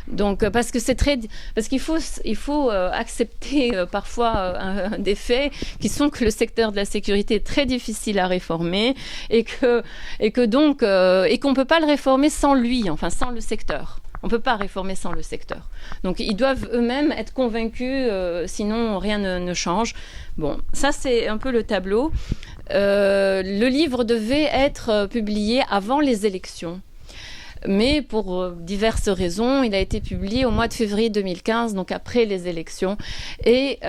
Donc, parce qu'il faut accepter parfois des faits qui sont que le secteur de la sécurité est très difficile à réformer et qu'on ne peut pas le réformer sans lui, sans le secteur. On ne peut pas réformer sans le secteur. Donc, ils doivent eux-mêmes être convaincus, sinon rien ne change. Bon, ça, c'est un peu le tableau. Le livre devait être publié avant les élections. Mais pour diverses raisons, il a été publié au mois de février 2015, donc après les élections. Et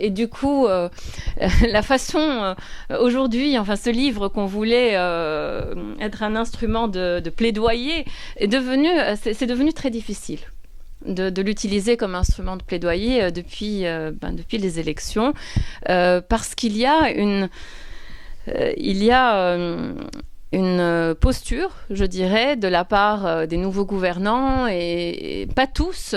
du coup, la façon aujourd'hui, ce livre qu'on voulait être un instrument de plaidoyer, c'est devenu très difficile de l'utiliser comme instrument de plaidoyer depuis les élections, parce qu'il y a une posture, je dirais, de la part des nouveaux gouvernants, et pas tous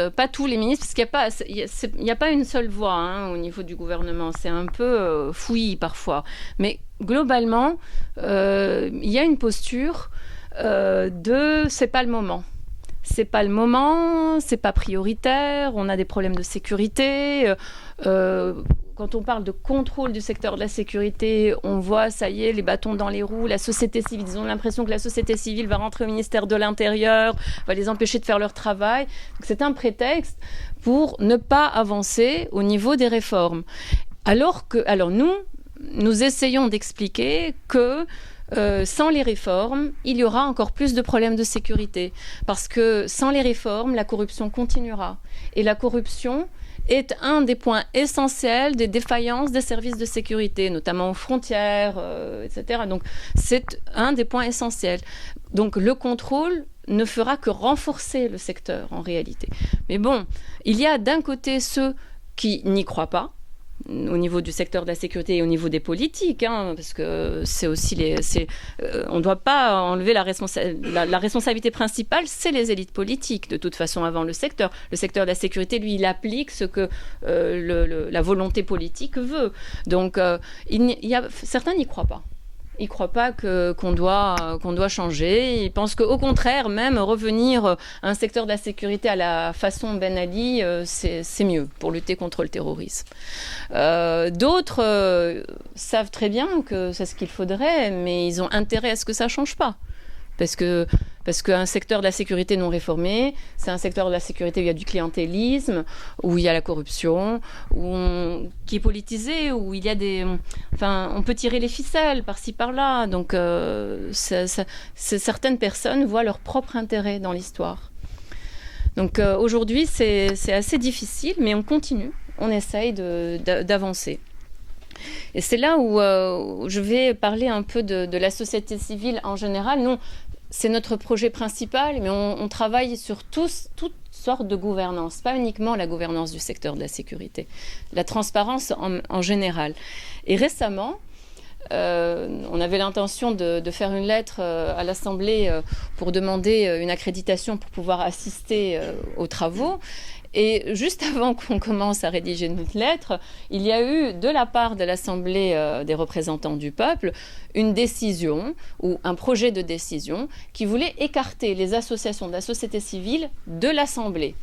les ministres, parce qu'il n'y a pas une seule voix au niveau du gouvernement, c'est un peu fouillis parfois. Mais globalement, il y a une posture c'est pas le moment. C'est pas le moment, c'est pas prioritaire, on a des problèmes de sécurité. Quand on parle de contrôle du secteur de la sécurité, on voit, ça y est, les bâtons dans les roues, la société civile, ils ont l'impression que la société civile va rentrer au ministère de l'Intérieur, va les empêcher de faire leur travail. Donc c'est un prétexte pour ne pas avancer au niveau des réformes. Alors nous essayons d'expliquer que sans les réformes, il y aura encore plus de problèmes de sécurité. Parce que sans les réformes, la corruption continuera. Et la corruption est un des points essentiels des défaillances des services de sécurité, notamment aux frontières, etc. Donc, c'est un des points essentiels. Donc, le contrôle ne fera que renforcer le secteur, en réalité. Mais bon, il y a d'un côté ceux qui n'y croient pas, au niveau du secteur de la sécurité et au niveau des politiques, parce que c'est aussi on ne doit pas enlever la responsabilité principale, c'est les élites politiques, de toute façon, avant le secteur. Le secteur de la sécurité, lui, il applique ce que la volonté politique veut. Donc, certains n'y croient pas. Ils ne croient pas qu'on doit changer. Ils pensent qu'au contraire, même revenir à un secteur de la sécurité à la façon Ben Ali, c'est mieux pour lutter contre le terrorisme. D'autres savent très bien que c'est ce qu'il faudrait, mais ils ont intérêt à ce que ça ne change pas. Parce qu'un secteur de la sécurité non réformé, c'est un secteur de la sécurité où il y a du clientélisme, où il y a la corruption, qui est politisé, où il y a on peut tirer les ficelles par-ci par-là. Donc, certaines personnes voient leur propre intérêt dans l'histoire. Donc, aujourd'hui, c'est assez difficile, mais on continue. on essaye d'avancer. Et c'est là où je vais parler un peu de la société civile en général. Nous, c'est notre projet principal, mais on travaille sur toutes sortes de gouvernance, pas uniquement la gouvernance du secteur de la sécurité, la transparence en général. Et récemment, on avait l'intention de faire une lettre à l'Assemblée pour demander une accréditation pour pouvoir assister aux travaux. Et juste avant qu'on commence à rédiger notre lettre, il y a eu de la part de l'Assemblée des représentants du peuple une décision ou un projet de décision qui voulait écarter les associations de la société civile de l'Assemblée.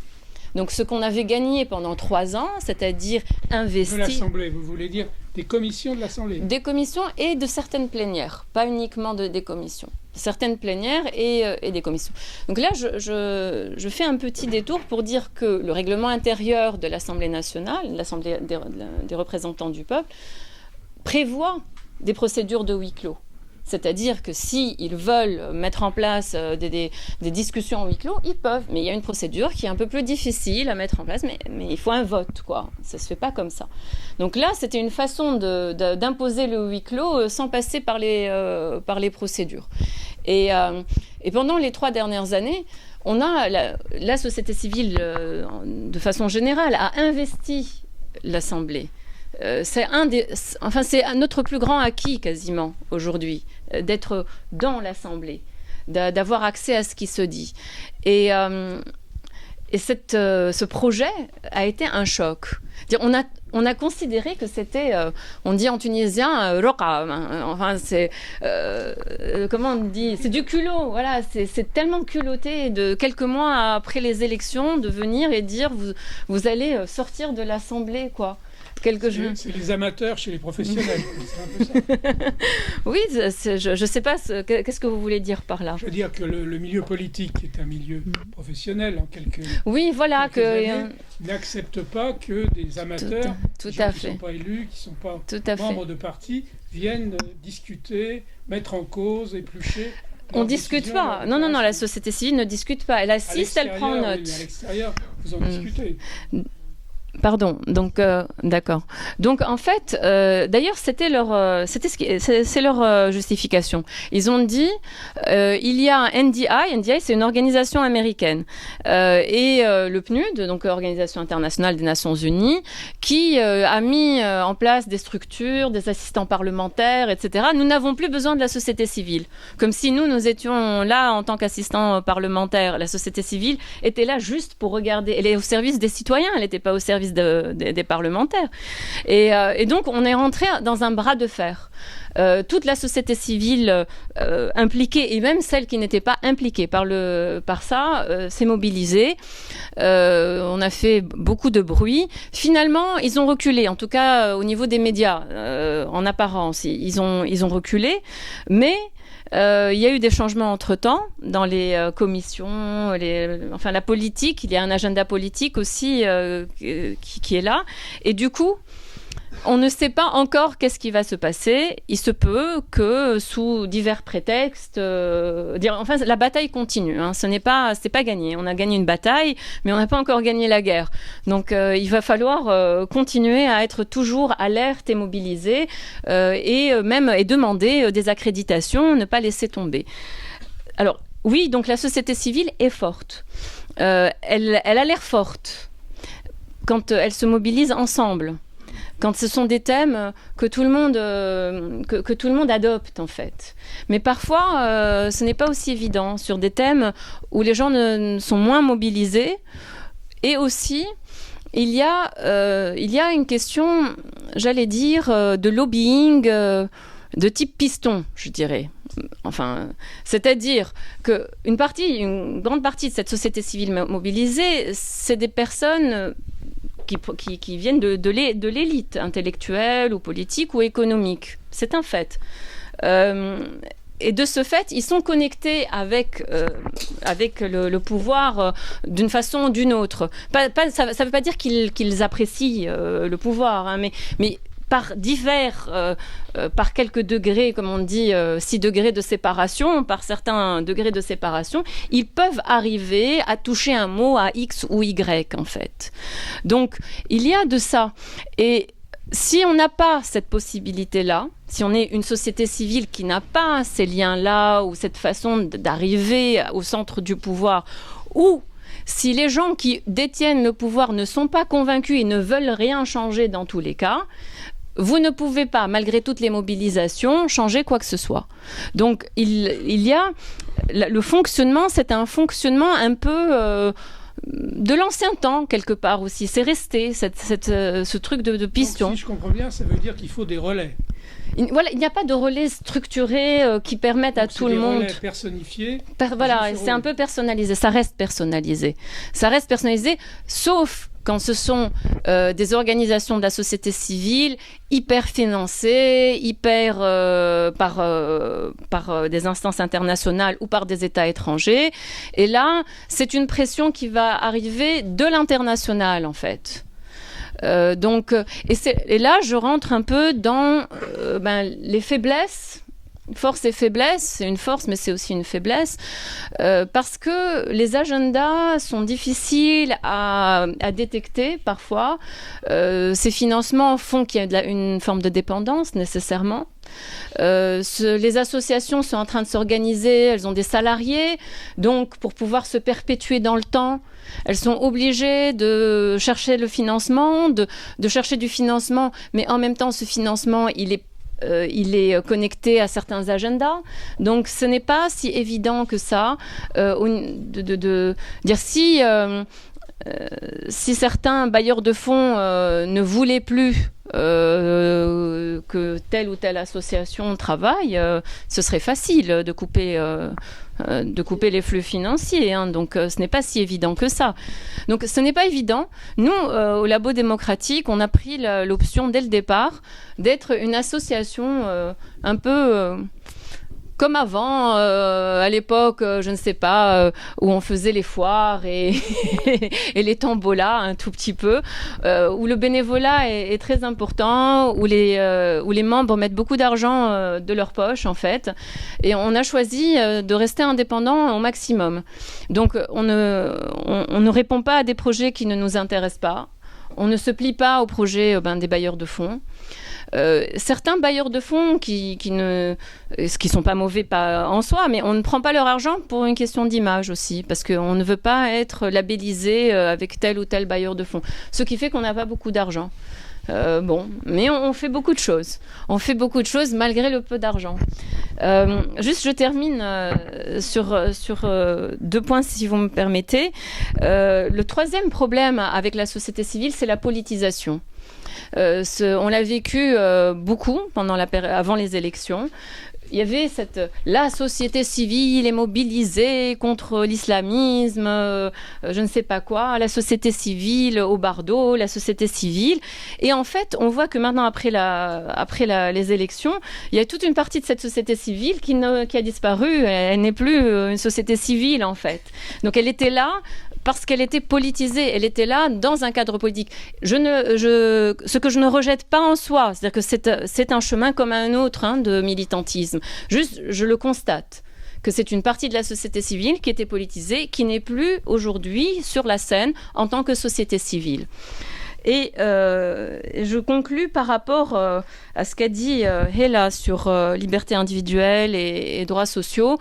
Donc ce qu'on avait gagné pendant 3 ans, c'est-à-dire investi... De l'Assemblée, vous voulez dire des commissions de l'Assemblée? Des commissions et de certaines plénières, pas uniquement des commissions. Certaines plénières et des commissions. Donc là, je fais un petit détour pour dire que le règlement intérieur de l'Assemblée nationale, l'Assemblée des représentants du peuple, prévoit des procédures de huis clos. C'est-à-dire que s'ils veulent mettre en place des discussions en huis clos, ils peuvent. Mais il y a une procédure qui est un peu plus difficile à mettre en place, mais il faut un vote, quoi. Ça ne se fait pas comme ça. Donc là, c'était une façon d'imposer le huis clos sans passer par les procédures. Et pendant les 3 dernières années, on a la société civile, de façon générale, a investi l'Assemblée. C'est notre plus grand acquis quasiment aujourd'hui, d'être dans l'Assemblée, d'avoir accès à ce qui se dit. Et ce projet a été un choc. On a considéré que c'était, on dit en tunisien, roqa. Enfin, c'est comment on dit, c'est du culot. Voilà, c'est tellement culotté de quelques mois après les élections de venir et dire vous allez sortir de l'Assemblée, quoi. C'est les amateurs chez les professionnels. C'est un peu ça. Oui, je ne sais pas, qu'est-ce que vous voulez dire par là? Je veux dire que le milieu politique est un milieu professionnel en oui, voilà, n'accepte pas que des amateurs, qui ne sont pas élus, qui ne sont pas membres de parti, viennent discuter, mettre en cause, éplucher. On ne discute pas. Non, la société civile ne discute pas. Elle assiste, elle prend note. Oui, à l'extérieur, vous en discutez. Pardon, donc d'accord. Donc en fait, d'ailleurs c'est leur justification. Ils ont dit il y a un NDI c'est une organisation américaine et le PNUD, donc Organisation internationale des Nations Unies, qui a mis en place des structures, des assistants parlementaires, etc. Nous n'avons plus besoin de la société civile, comme si nous étions là en tant qu'assistants parlementaires. La société civile était là juste pour regarder. Elle est au service des citoyens, elle n'était pas au service des parlementaires. Et donc, on est rentré dans un bras de fer. Toute la société civile impliquée, et même celle qui n'était pas impliquée par ça, s'est mobilisée. On a fait beaucoup de bruit. Finalement, ils ont reculé, en tout cas au niveau des médias, en apparence. Ils ont reculé, mais... il y a eu des changements entre-temps dans les commissions, la politique. Il y a un agenda politique aussi qui est là. Et du coup, on ne sait pas encore qu'est-ce qui va se passer. Il se peut que, sous divers prétextes, la bataille continue. C'est pas gagné. On a gagné une bataille, mais on n'a pas encore gagné la guerre. Donc, il va falloir continuer à être toujours alerte et mobilisé, et demander des accréditations, ne pas laisser tomber. Alors, oui, donc la société civile est forte. Elle a l'air forte quand elle se mobilise ensemble. Quand ce sont des thèmes que tout le monde adopte, en fait. Mais parfois, ce n'est pas aussi évident sur des thèmes où les gens sont moins mobilisés. Et aussi, il y a une question, j'allais dire, de lobbying de type piston, je dirais. Enfin, c'est-à-dire qu'une grande partie de cette société civile mobilisée, c'est des personnes... qui viennent de l'élite intellectuelle ou politique ou économique. C'est un fait. Et de ce fait, ils sont connectés avec le pouvoir d'une façon ou d'une autre. Ça ne veut pas dire qu'ils apprécient le pouvoir, mais par quelques degrés, comme on dit, 6 degrés de séparation, par certains degrés de séparation, ils peuvent arriver à toucher un mot à X ou Y, en fait. Donc, il y a de ça. Et si on n'a pas cette possibilité-là, si on est une société civile qui n'a pas ces liens-là ou cette façon d'arriver au centre du pouvoir, ou si les gens qui détiennent le pouvoir ne sont pas convaincus et ne veulent rien changer dans tous les cas, vous ne pouvez pas, malgré toutes les mobilisations, changer quoi que ce soit. Donc, il y a le fonctionnement, c'est un fonctionnement un peu de l'ancien temps, quelque part aussi. C'est resté, ce truc de piston. Donc, si je comprends bien, ça veut dire qu'il faut des relais. Voilà, il n'y a pas de relais structurés qui permettent à tout le monde. Relais personnifiés. Voilà, c'est un peu personnalisé. Ça reste personnalisé. Sauf quand ce sont des organisations de la société civile hyper financées, par des instances internationales ou par des États étrangers. Et là, c'est une pression qui va arriver de l'international, en fait. Et là, je rentre un peu dans les faiblesses. Force et faiblesse, c'est une force, mais c'est aussi une faiblesse, parce que les agendas sont difficiles à détecter parfois. Ces financements font qu'il y a une forme de dépendance nécessairement. Les associations sont en train de s'organiser, elles ont des salariés, donc pour pouvoir se perpétuer dans le temps, elles sont obligées de chercher le financement, de chercher du financement, mais en même temps, ce financement, il est connecté à certains agendas. Donc, ce n'est pas si évident que ça de dire si certains bailleurs de fonds ne voulaient plus que telle ou telle association travaille, ce serait facile de couper les flux financiers. Donc, ce n'est pas si évident que ça. Donc, ce n'est pas évident. Nous, au Labo démocratique, on a pris l'option dès le départ d'être une association un peu... comme avant, à l'époque, je ne sais pas, où on faisait les foires et les tombolas un tout petit peu, où le bénévolat est très important, où les membres mettent beaucoup d'argent de leur poche, en fait. Et on a choisi de rester indépendant au maximum. Donc, on ne répond pas à des projets qui ne nous intéressent pas. On ne se plie pas aux projets des bailleurs de fonds. Certains bailleurs de fonds qui sont pas mauvais pas en soi, mais on ne prend pas leur argent pour une question d'image aussi, parce qu'on ne veut pas être labellisé avec tel ou tel bailleur de fonds. Ce qui fait qu'on n'a pas beaucoup d'argent. Mais on fait beaucoup de choses. On fait beaucoup de choses malgré le peu d'argent. Juste, je termine sur 2 points, si vous me permettez. Le troisième problème avec la société civile, c'est la politisation. On l'a vécu beaucoup avant les élections. Il y avait la société civile est mobilisée contre l'islamisme, je ne sais pas quoi, la société civile au bardo, la société civile. Et en fait, on voit que maintenant, après les élections, il y a toute une partie de cette société civile qui a disparu. Elle n'est plus une société civile, en fait. Donc, elle était là parce qu'elle était politisée, elle était là dans un cadre politique. Ce que je ne rejette pas en soi, c'est-à-dire que c'est un chemin comme un autre de militantisme. Juste, je le constate, que c'est une partie de la société civile qui était politisée, qui n'est plus aujourd'hui sur la scène en tant que société civile. Et je conclus par rapport à ce qu'a dit Hela sur liberté individuelle et droits sociaux.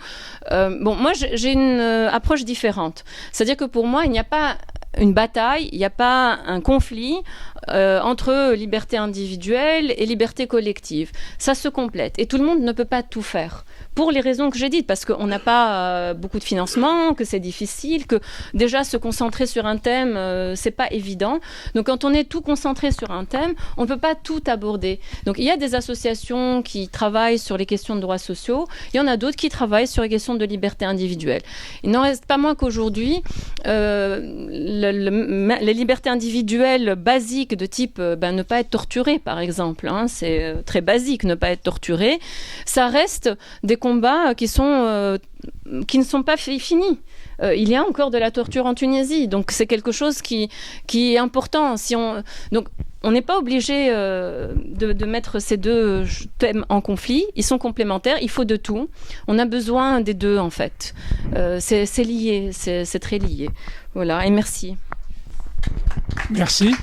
Moi, j'ai une approche différente. C'est-à-dire que pour moi, il n'y a pas une bataille, il n'y a pas un conflit entre liberté individuelle et liberté collective. Ça se complète. Et tout le monde ne peut pas tout faire. Pour les raisons que j'ai dites, parce qu'on n'a pas beaucoup de financement, que c'est difficile, que déjà se concentrer sur un thème, c'est pas évident. Donc quand on est tout concentré sur un thème, on peut pas tout aborder. Donc il y a des associations qui travaillent sur les questions de droits sociaux, il y en a d'autres qui travaillent sur les questions de liberté individuelle. Il n'en reste pas moins qu'aujourd'hui, les libertés individuelles basiques de type ne pas être torturé, par exemple, c'est très basique, ne pas être torturé, ça reste des combats qui ne sont pas finis. Il y a encore de la torture en Tunisie, donc c'est quelque chose qui est important. Donc, on n'est pas obligé de mettre ces deux thèmes en conflit. Ils sont complémentaires. Il faut de tout. On a besoin des deux, en fait. C'est lié. C'est très lié. Voilà. Et merci. Merci.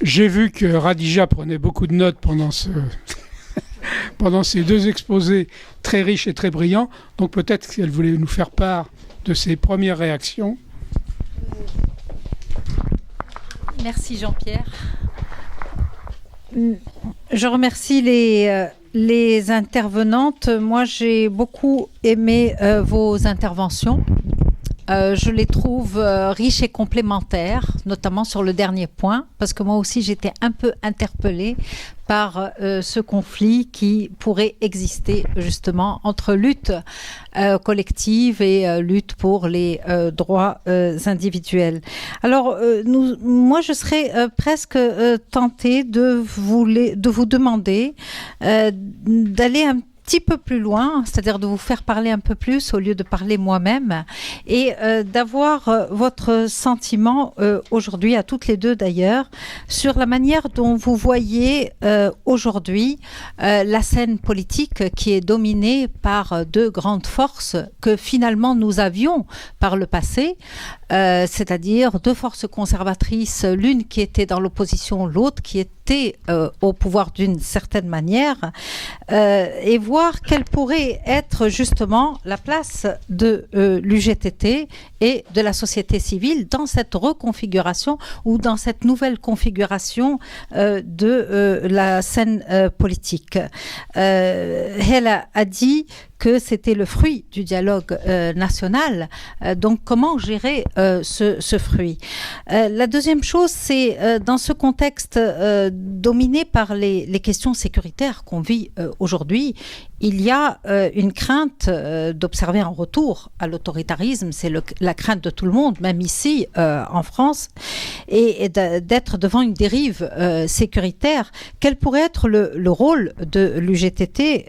J'ai vu que Radija prenait beaucoup de notes pendant ces deux exposés très riches et très brillants. Donc peut-être qu'elle voulait nous faire part de ses premières réactions. Merci Jean-Pierre. Je remercie les intervenantes. Moi, j'ai beaucoup aimé vos interventions. Je les trouve riches et complémentaires, notamment sur le dernier point, parce que moi aussi j'étais un peu interpellée par ce conflit qui pourrait exister justement entre lutte collective et lutte pour les droits individuels. Alors, moi je serais presque tentée de vous demander d'aller un petit peu plus loin, c'est-à-dire de vous faire parler un peu plus au lieu de parler moi-même et d'avoir votre sentiment aujourd'hui, à toutes les deux d'ailleurs, sur la manière dont vous voyez aujourd'hui la scène politique qui est dominée par deux grandes forces que finalement nous avions par le passé, c'est-à-dire deux forces conservatrices, l'une qui était dans l'opposition, l'autre qui était au pouvoir d'une certaine manière, et voir quelle pourrait être justement la place de l'UGTT et de la société civile dans cette reconfiguration ou dans cette nouvelle configuration de la scène politique. Elle a dit que c'était le fruit du dialogue national. Donc, comment gérer ce fruit? La deuxième chose, c'est dans ce contexte dominé par les questions sécuritaires qu'on vit aujourd'hui, il y a une crainte d'observer un retour à l'autoritarisme. C'est la crainte de tout le monde, même ici en France, et d'être devant une dérive sécuritaire. Quel pourrait être le rôle de l'UGTT,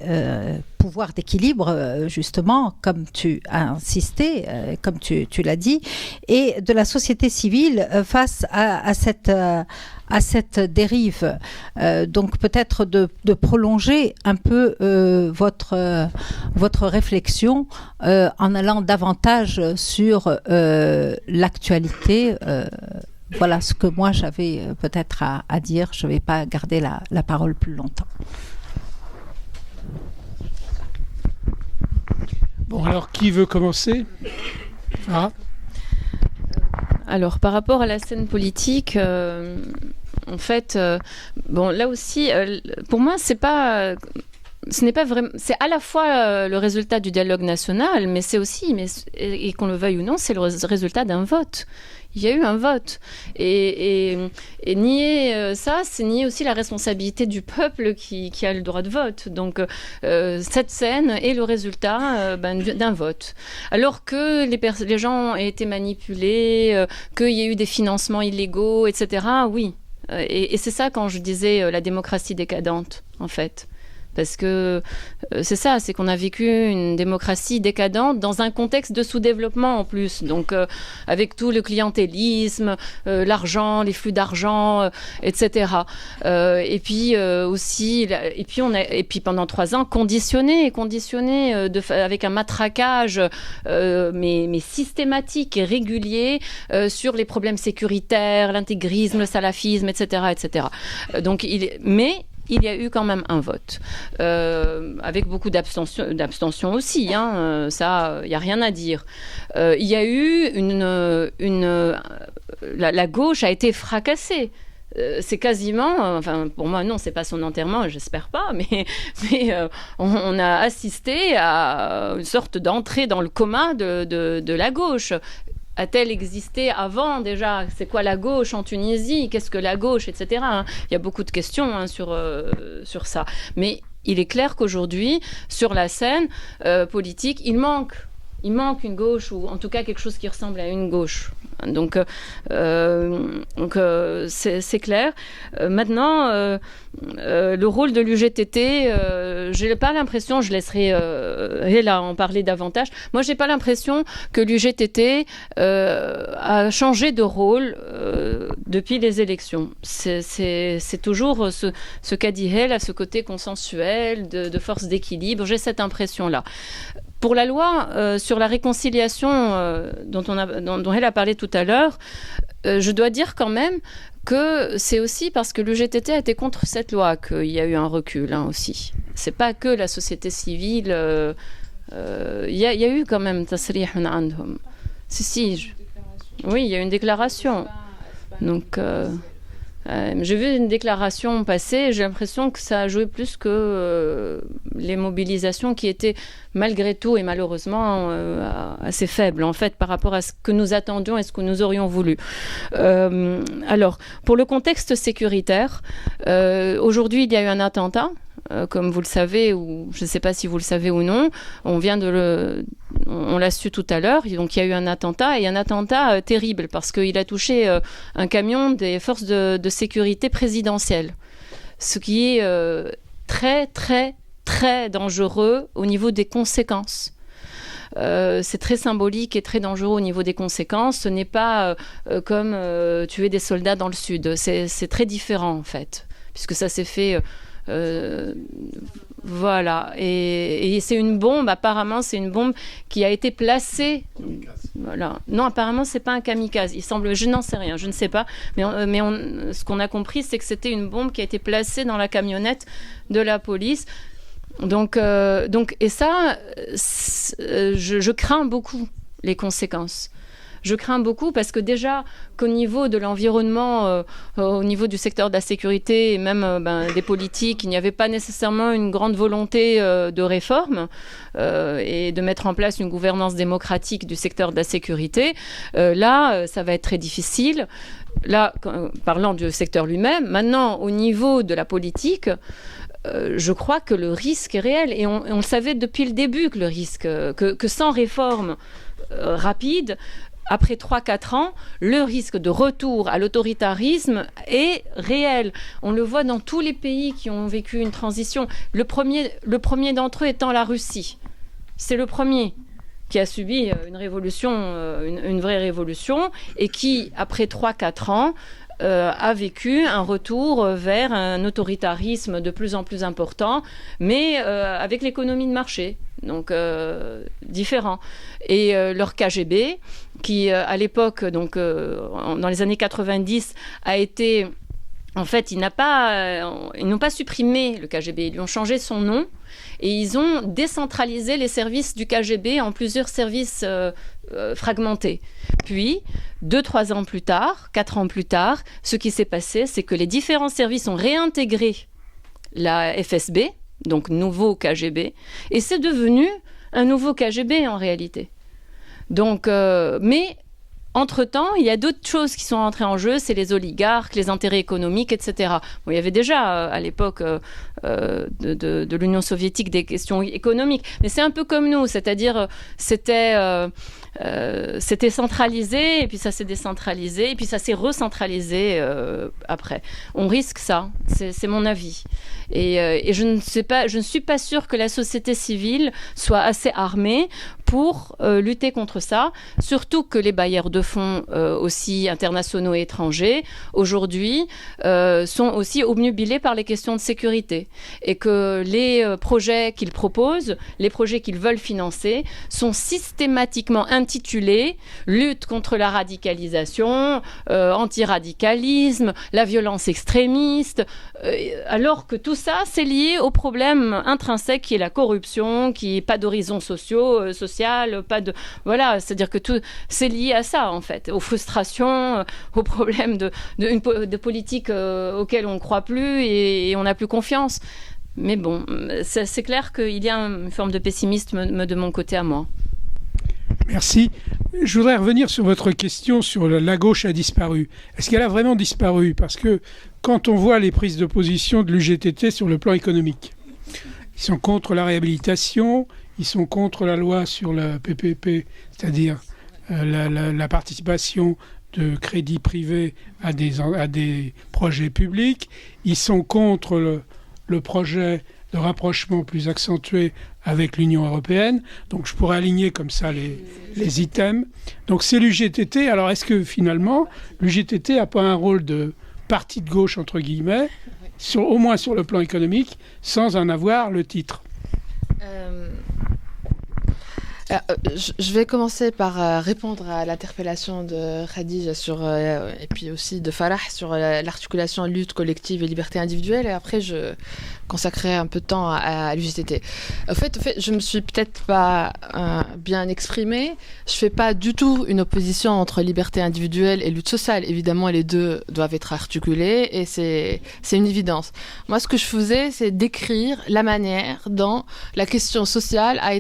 pouvoir d'équilibre, justement, comme tu as insisté, comme tu l'as dit, et de la société civile face à cette dérive. Donc peut-être de prolonger un peu votre réflexion en allant davantage sur l'actualité. Voilà ce que moi j'avais peut-être à dire. Je ne vais pas garder la parole plus longtemps. Bon, alors qui veut commencer? Alors, par rapport à la scène politique, en fait, bon, là aussi, pour moi, ce n'est pas vraiment. C'est à la fois le résultat du dialogue national, mais c'est aussi, et qu'on le veuille ou non, c'est le résultat d'un vote. Il y a eu un vote. Et nier ça, c'est nier aussi la responsabilité du peuple qui a le droit de vote. Donc, cette scène est le résultat d'un vote. Alors que les gens aient été manipulés, qu'il y ait eu des financements illégaux, etc., oui. Et c'est ça quand je disais la démocratie décadente, en fait. Parce que c'est ça, c'est qu'on a vécu une démocratie décadente dans un contexte de sous-développement en plus. Donc avec tout le clientélisme, l'argent, les flux d'argent, etc. Et puis aussi, et puis pendant 3 ans, conditionné avec un matraquage mais systématique et régulier sur les problèmes sécuritaires, l'intégrisme, le salafisme, etc., etc. Donc il y a eu quand même un vote, avec beaucoup d'abstention aussi, ça, il n'y a rien à dire. Il y a eu la gauche a été fracassée. C'est quasiment, enfin pour moi non, c'est pas son enterrement, j'espère pas, mais on a assisté à une sorte d'entrée dans le coma de la gauche. A-t-elle existé avant déjà? C'est quoi la gauche en Tunisie? Qu'est-ce que la gauche, etc. Il y a beaucoup de questions sur ça. Mais il est clair qu'aujourd'hui, sur la scène politique, il manque une gauche, ou en tout cas quelque chose qui ressemble à une gauche. Donc c'est clair. Maintenant, le rôle de l'UGTT, je n'ai pas l'impression, je laisserai Hela en parler davantage, moi j'ai pas l'impression que l'UGTT a changé de rôle depuis les élections. C'est toujours ce qu'a dit Hela, ce côté consensuel, de force d'équilibre, j'ai cette impression-là. Pour la loi sur la réconciliation dont elle a parlé tout à l'heure, je dois dire quand même que c'est aussi parce que l'UGTT a été contre cette loi qu'il y a eu un recul aussi. C'est pas que la société civile. Il y a eu quand même tasrih min andhum. Oui, il y a eu une déclaration. Donc j'ai vu une déclaration passer, j'ai l'impression que ça a joué plus que les mobilisations qui étaient malgré tout et malheureusement assez faibles en fait par rapport à ce que nous attendions et ce que nous aurions voulu. Alors, pour le contexte sécuritaire, aujourd'hui il y a eu un attentat. Comme vous le savez, ou je ne sais pas si vous le savez ou non, on l'a su tout à l'heure. Donc il y a eu un attentat, et un attentat terrible parce qu'il a touché un camion des forces de sécurité présidentielles, ce qui est très très très dangereux au niveau des conséquences. C'est très symbolique et très dangereux au niveau des conséquences. Ce n'est pas comme tuer des soldats dans le sud. C'est très différent en fait, puisque ça s'est fait. Voilà, et c'est une bombe, apparemment c'est une bombe qui a été placée. Voilà. Non, apparemment c'est pas un kamikaze, il semble, je n'en sais rien, je ne sais pas, mais ce qu'on a compris c'est que c'était une bombe qui a été placée dans la camionnette de la police. Donc et ça, je crains beaucoup les conséquences. Je crains beaucoup parce que déjà qu'au niveau de l'environnement, au niveau du secteur de la sécurité et même des politiques, il n'y avait pas nécessairement une grande volonté de réforme et de mettre en place une gouvernance démocratique du secteur de la sécurité. Là, ça va être très difficile. Là, parlant du secteur lui-même, maintenant, au niveau de la politique, je crois que le risque est réel. Et on le savait depuis le début que le risque, que sans réforme rapide, après 3-4 ans, le risque de retour à l'autoritarisme est réel. On le voit dans tous les pays qui ont vécu une transition. Le premier d'entre eux étant la Russie. C'est le premier qui a subi une révolution, une vraie révolution, et qui, après 3-4 ans, a vécu un retour vers un autoritarisme de plus en plus important, mais avec l'économie de marché. Donc différent. Et leur KGB, qui à l'époque, donc dans les années 90, a été... En fait, ils n'ont pas supprimé le KGB, ils lui ont changé son nom et ils ont décentralisé les services du KGB en plusieurs services fragmentés. Puis, 2-3 ans plus tard, 4 ans plus tard, ce qui s'est passé, c'est que les différents services ont réintégré la FSB, donc nouveau KGB, et c'est devenu un nouveau KGB en réalité. Donc, mais entre-temps, il y a d'autres choses qui sont entrées en jeu, c'est les oligarques, les intérêts économiques, etc. Bon, il y avait déjà à l'époque de l'Union soviétique des questions économiques, mais c'est un peu comme nous, c'est-à-dire c'était centralisé, et puis ça s'est décentralisé, et puis ça s'est recentralisé après. On risque ça, c'est mon avis. Et je ne suis pas sûre que la société civile soit assez armée pour lutter contre ça, surtout que les bailleurs de fonds aussi internationaux et étrangers, aujourd'hui, sont aussi obnubilés par les questions de sécurité, et que les projets qu'ils proposent, les projets qu'ils veulent financer, sont systématiquement intitulés « Lutte contre la radicalisation »,« Antiradicalisme »,« La violence extrémiste », alors que tout ça, c'est lié au problème intrinsèque qui est la corruption, qui n'est pas d'horizon social, pas de... Voilà, c'est-à-dire que tout, c'est lié à ça, en fait, aux frustrations, aux problèmes de politique auxquelles on ne croit plus et on n'a plus confiance. Mais bon, c'est clair qu'il y a une forme de pessimisme de mon côté à moi. Merci. Je voudrais revenir sur votre question sur la gauche a disparu. Est-ce qu'elle a vraiment disparu? Parce que quand on voit les prises de position de l'UGTT sur le plan économique, ils sont contre la réhabilitation, ils sont contre la loi sur le PPP, c'est-à-dire la participation de crédit privé à des projets publics. Ils sont contre le projet de rapprochement plus accentué avec l'Union européenne. Donc je pourrais aligner comme ça les items. Donc c'est l'UGTT. Alors est-ce que finalement l'UGTT n'a pas un rôle de parti de gauche, entre guillemets, au moins sur le plan économique, sans en avoir le titre? Je vais commencer par répondre à l'interpellation de Khadija et puis aussi de Farah sur l'articulation lutte collective et liberté individuelle, et après je consacrerai un peu de temps à l'UGTT. En fait, je me suis peut-être pas bien exprimée. Je fais pas du tout une opposition entre liberté individuelle et lutte sociale. Évidemment, les deux doivent être articulés et c'est une évidence. Moi, ce que je faisais, c'est décrire la manière dont la question sociale a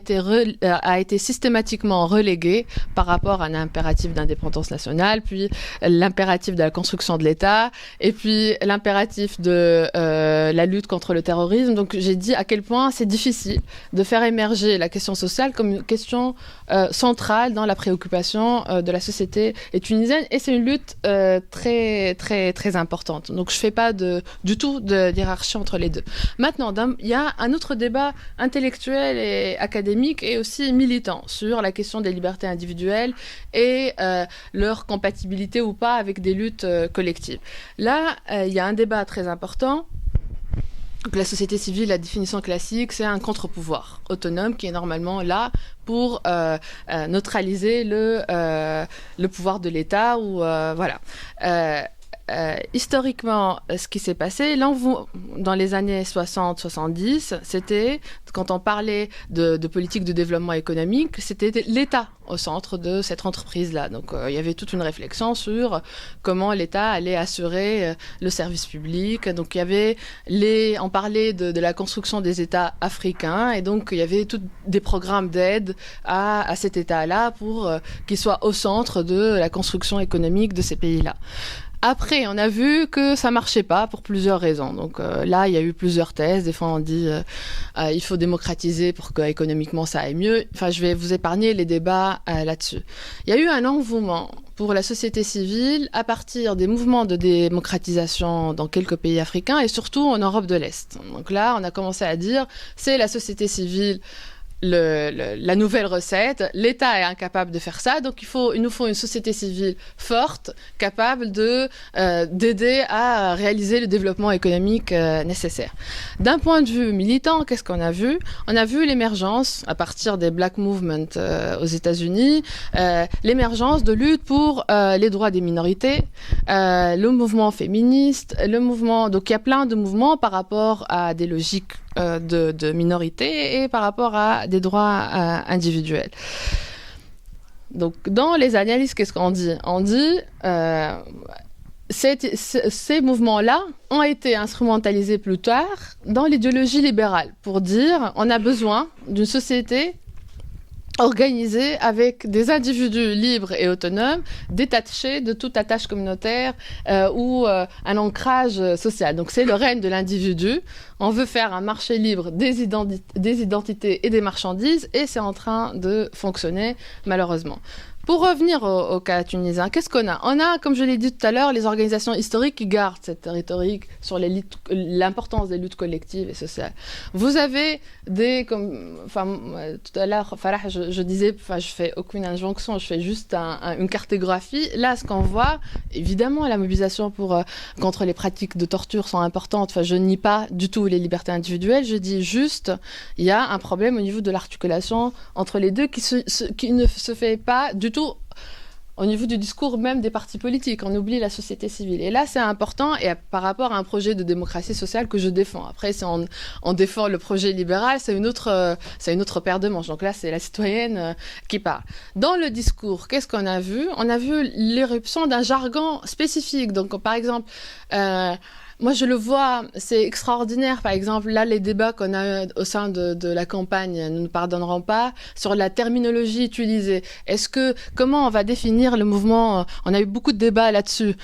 été systématiquement reléguée par rapport à un impératif d'indépendance nationale, puis l'impératif de la construction de l'État, et puis l'impératif de la lutte contre le terrorisme. Donc j'ai dit à quel point c'est difficile de faire émerger la question sociale comme une question centrale dans la préoccupation de la société tunisienne, et c'est une lutte très très très importante. Donc je fais pas du tout de hiérarchie entre les deux. Maintenant, il y a un autre débat intellectuel et académique et aussi militant sur la question des libertés individuelles et leur compatibilité ou pas avec des luttes collectives. Là, il y a un débat très important. Donc, la société civile, la définition classique, c'est un contre-pouvoir autonome qui est normalement là pour neutraliser le pouvoir de l'État ou voilà. Historiquement, ce qui s'est passé, dans les années 60-70, c'était, quand on parlait de politique de développement économique, c'était l'État au centre de cette entreprise-là. Donc, il y avait toute une réflexion sur comment l'État allait assurer le service public. Donc, on parlait de la construction des États africains, et donc, il y avait tous des programmes d'aide à cet État-là pour qu'il soit au centre de la construction économique de ces pays-là. Après, on a vu que ça marchait pas pour plusieurs raisons. Donc là, il y a eu plusieurs thèses. Des fois, on dit il faut démocratiser pour qu'économiquement ça aille mieux. Enfin, je vais vous épargner les débats là-dessus. Il y a eu un engouement pour la société civile à partir des mouvements de démocratisation dans quelques pays africains et surtout en Europe de l'Est. Donc là, on a commencé à dire c'est la société civile la nouvelle recette. L'État est incapable de faire ça, donc il nous faut une société civile forte, capable d'aider à réaliser le développement économique nécessaire. D'un point de vue militant, qu'est-ce qu'on a vu? On a vu l'émergence, à partir des Black Movement aux États-Unis, l'émergence de lutte pour les droits des minorités, le mouvement féministe, donc il y a plein de mouvements par rapport à des logiques de minorité et par rapport à des droits individuels. Donc, dans les analyses, qu'est-ce qu'on dit? On dit ces mouvements-là ont été instrumentalisés plus tard dans l'idéologie libérale pour dire on a besoin d'une société organisée avec des individus libres et autonomes, détachés de toute attache communautaire ou un ancrage social. Donc c'est le règne de l'individu. On veut faire un marché libre des identités et des marchandises, et c'est en train de fonctionner malheureusement. Pour revenir au cas tunisien, qu'est-ce qu'on a? On a, comme je l'ai dit tout à l'heure, les organisations historiques qui gardent cette rhétorique sur l'importance des luttes collectives et sociales. Vous avez tout à l'heure, Farah, je disais, je fais aucune injonction, je fais juste une cartographie. Là, ce qu'on voit, évidemment, la mobilisation contre les pratiques de torture sont importantes. Enfin, je nie pas du tout les libertés individuelles. Je dis juste, il y a un problème au niveau de l'articulation entre les deux qui ne se fait pas du tout au niveau du discours même des partis politiques. On oublie la société civile. Et là, c'est important, et par rapport à un projet de démocratie sociale que je défends. Après, si on défend le projet libéral, c'est une autre paire de manches. Donc là, c'est la citoyenne qui parle. Dans le discours, qu'est-ce qu'on a vu? On a vu l'éruption d'un jargon spécifique. Donc, par exemple, moi, je le vois, c'est extraordinaire. Par exemple, là, les débats qu'on a au sein de la campagne ne nous pardonneront pas sur la terminologie utilisée. Comment on va définir le mouvement? On a eu beaucoup de débats là-dessus.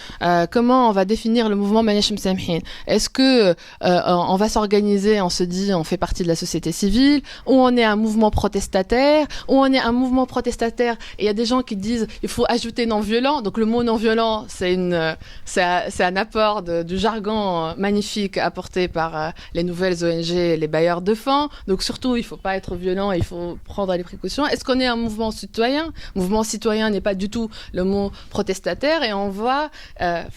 Comment on va définir le mouvement Manesh Msamhin? Est-ce que on va s'organiser, on se dit, on fait partie de la société civile, ou on est un mouvement protestataire, ou on est un mouvement protestataire, et il y a des gens qui disent, il faut ajouter non-violent. Donc, le mot non-violent, c'est un apport du jargon magnifique apporté par les nouvelles ONG, les bailleurs de fonds. Donc surtout, il ne faut pas être violent, il faut prendre les précautions. Est-ce qu'on est un mouvement citoyen? Mouvement citoyen n'est pas du tout le mot protestataire, et on voit,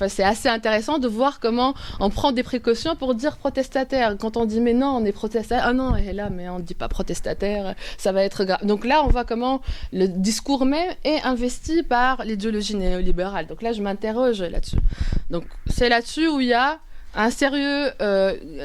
c'est assez intéressant de voir comment on prend des précautions pour dire protestataire. Quand on dit mais non, on est protestataire, ah non, et là, mais on ne dit pas protestataire, ça va être grave. Donc là, on voit comment le discours même est investi par l'idéologie néolibérale. Donc là, je m'interroge là-dessus. Donc c'est là-dessus où il y a un sérieux,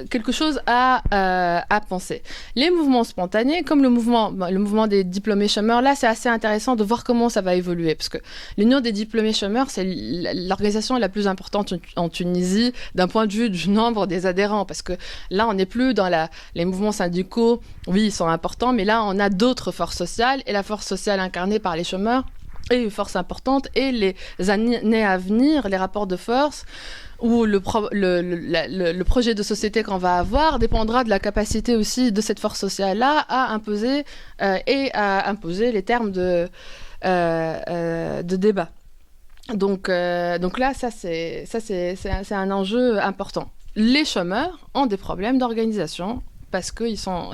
quelque chose à penser. Les mouvements spontanés, comme le mouvement des diplômés chômeurs, là, c'est assez intéressant de voir comment ça va évoluer, parce que l'Union des diplômés chômeurs, c'est l'organisation la plus importante en Tunisie d'un point de vue du nombre des adhérents, parce que là, on n'est plus dans les mouvements syndicaux. Oui, ils sont importants, mais là, on a d'autres forces sociales, et la force sociale incarnée par les chômeurs est une force importante, et les années à venir, les rapports de force, où le projet de société qu'on va avoir dépendra de la capacité aussi de cette force sociale-là à imposer les termes de débat. Donc là, ça c'est un enjeu important. Les chômeurs ont des problèmes d'organisation, parce que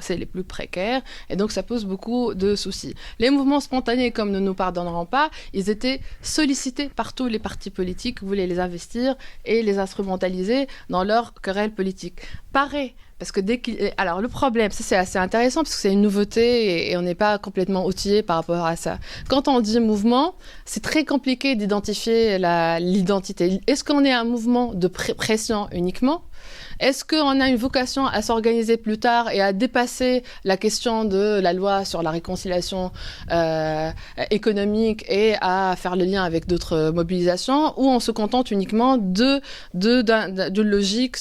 c'est les plus précaires, et donc ça pose beaucoup de soucis. Les mouvements spontanés, comme ne nous pardonneront pas, ils étaient sollicités par tous les partis politiques qui voulaient les investir et les instrumentaliser dans leur querelle politique. Pareil, parce que alors le problème, ça c'est assez intéressant, parce que c'est une nouveauté et on n'est pas complètement outillé par rapport à ça. Quand on dit mouvement, c'est très compliqué d'identifier l'identité. Est-ce qu'on est un mouvement de pression uniquement? Est-ce qu'on a une vocation à s'organiser plus tard et à dépasser la question de la loi sur la réconciliation économique et à faire le lien avec d'autres mobilisations, ou on se contente uniquement d'une logique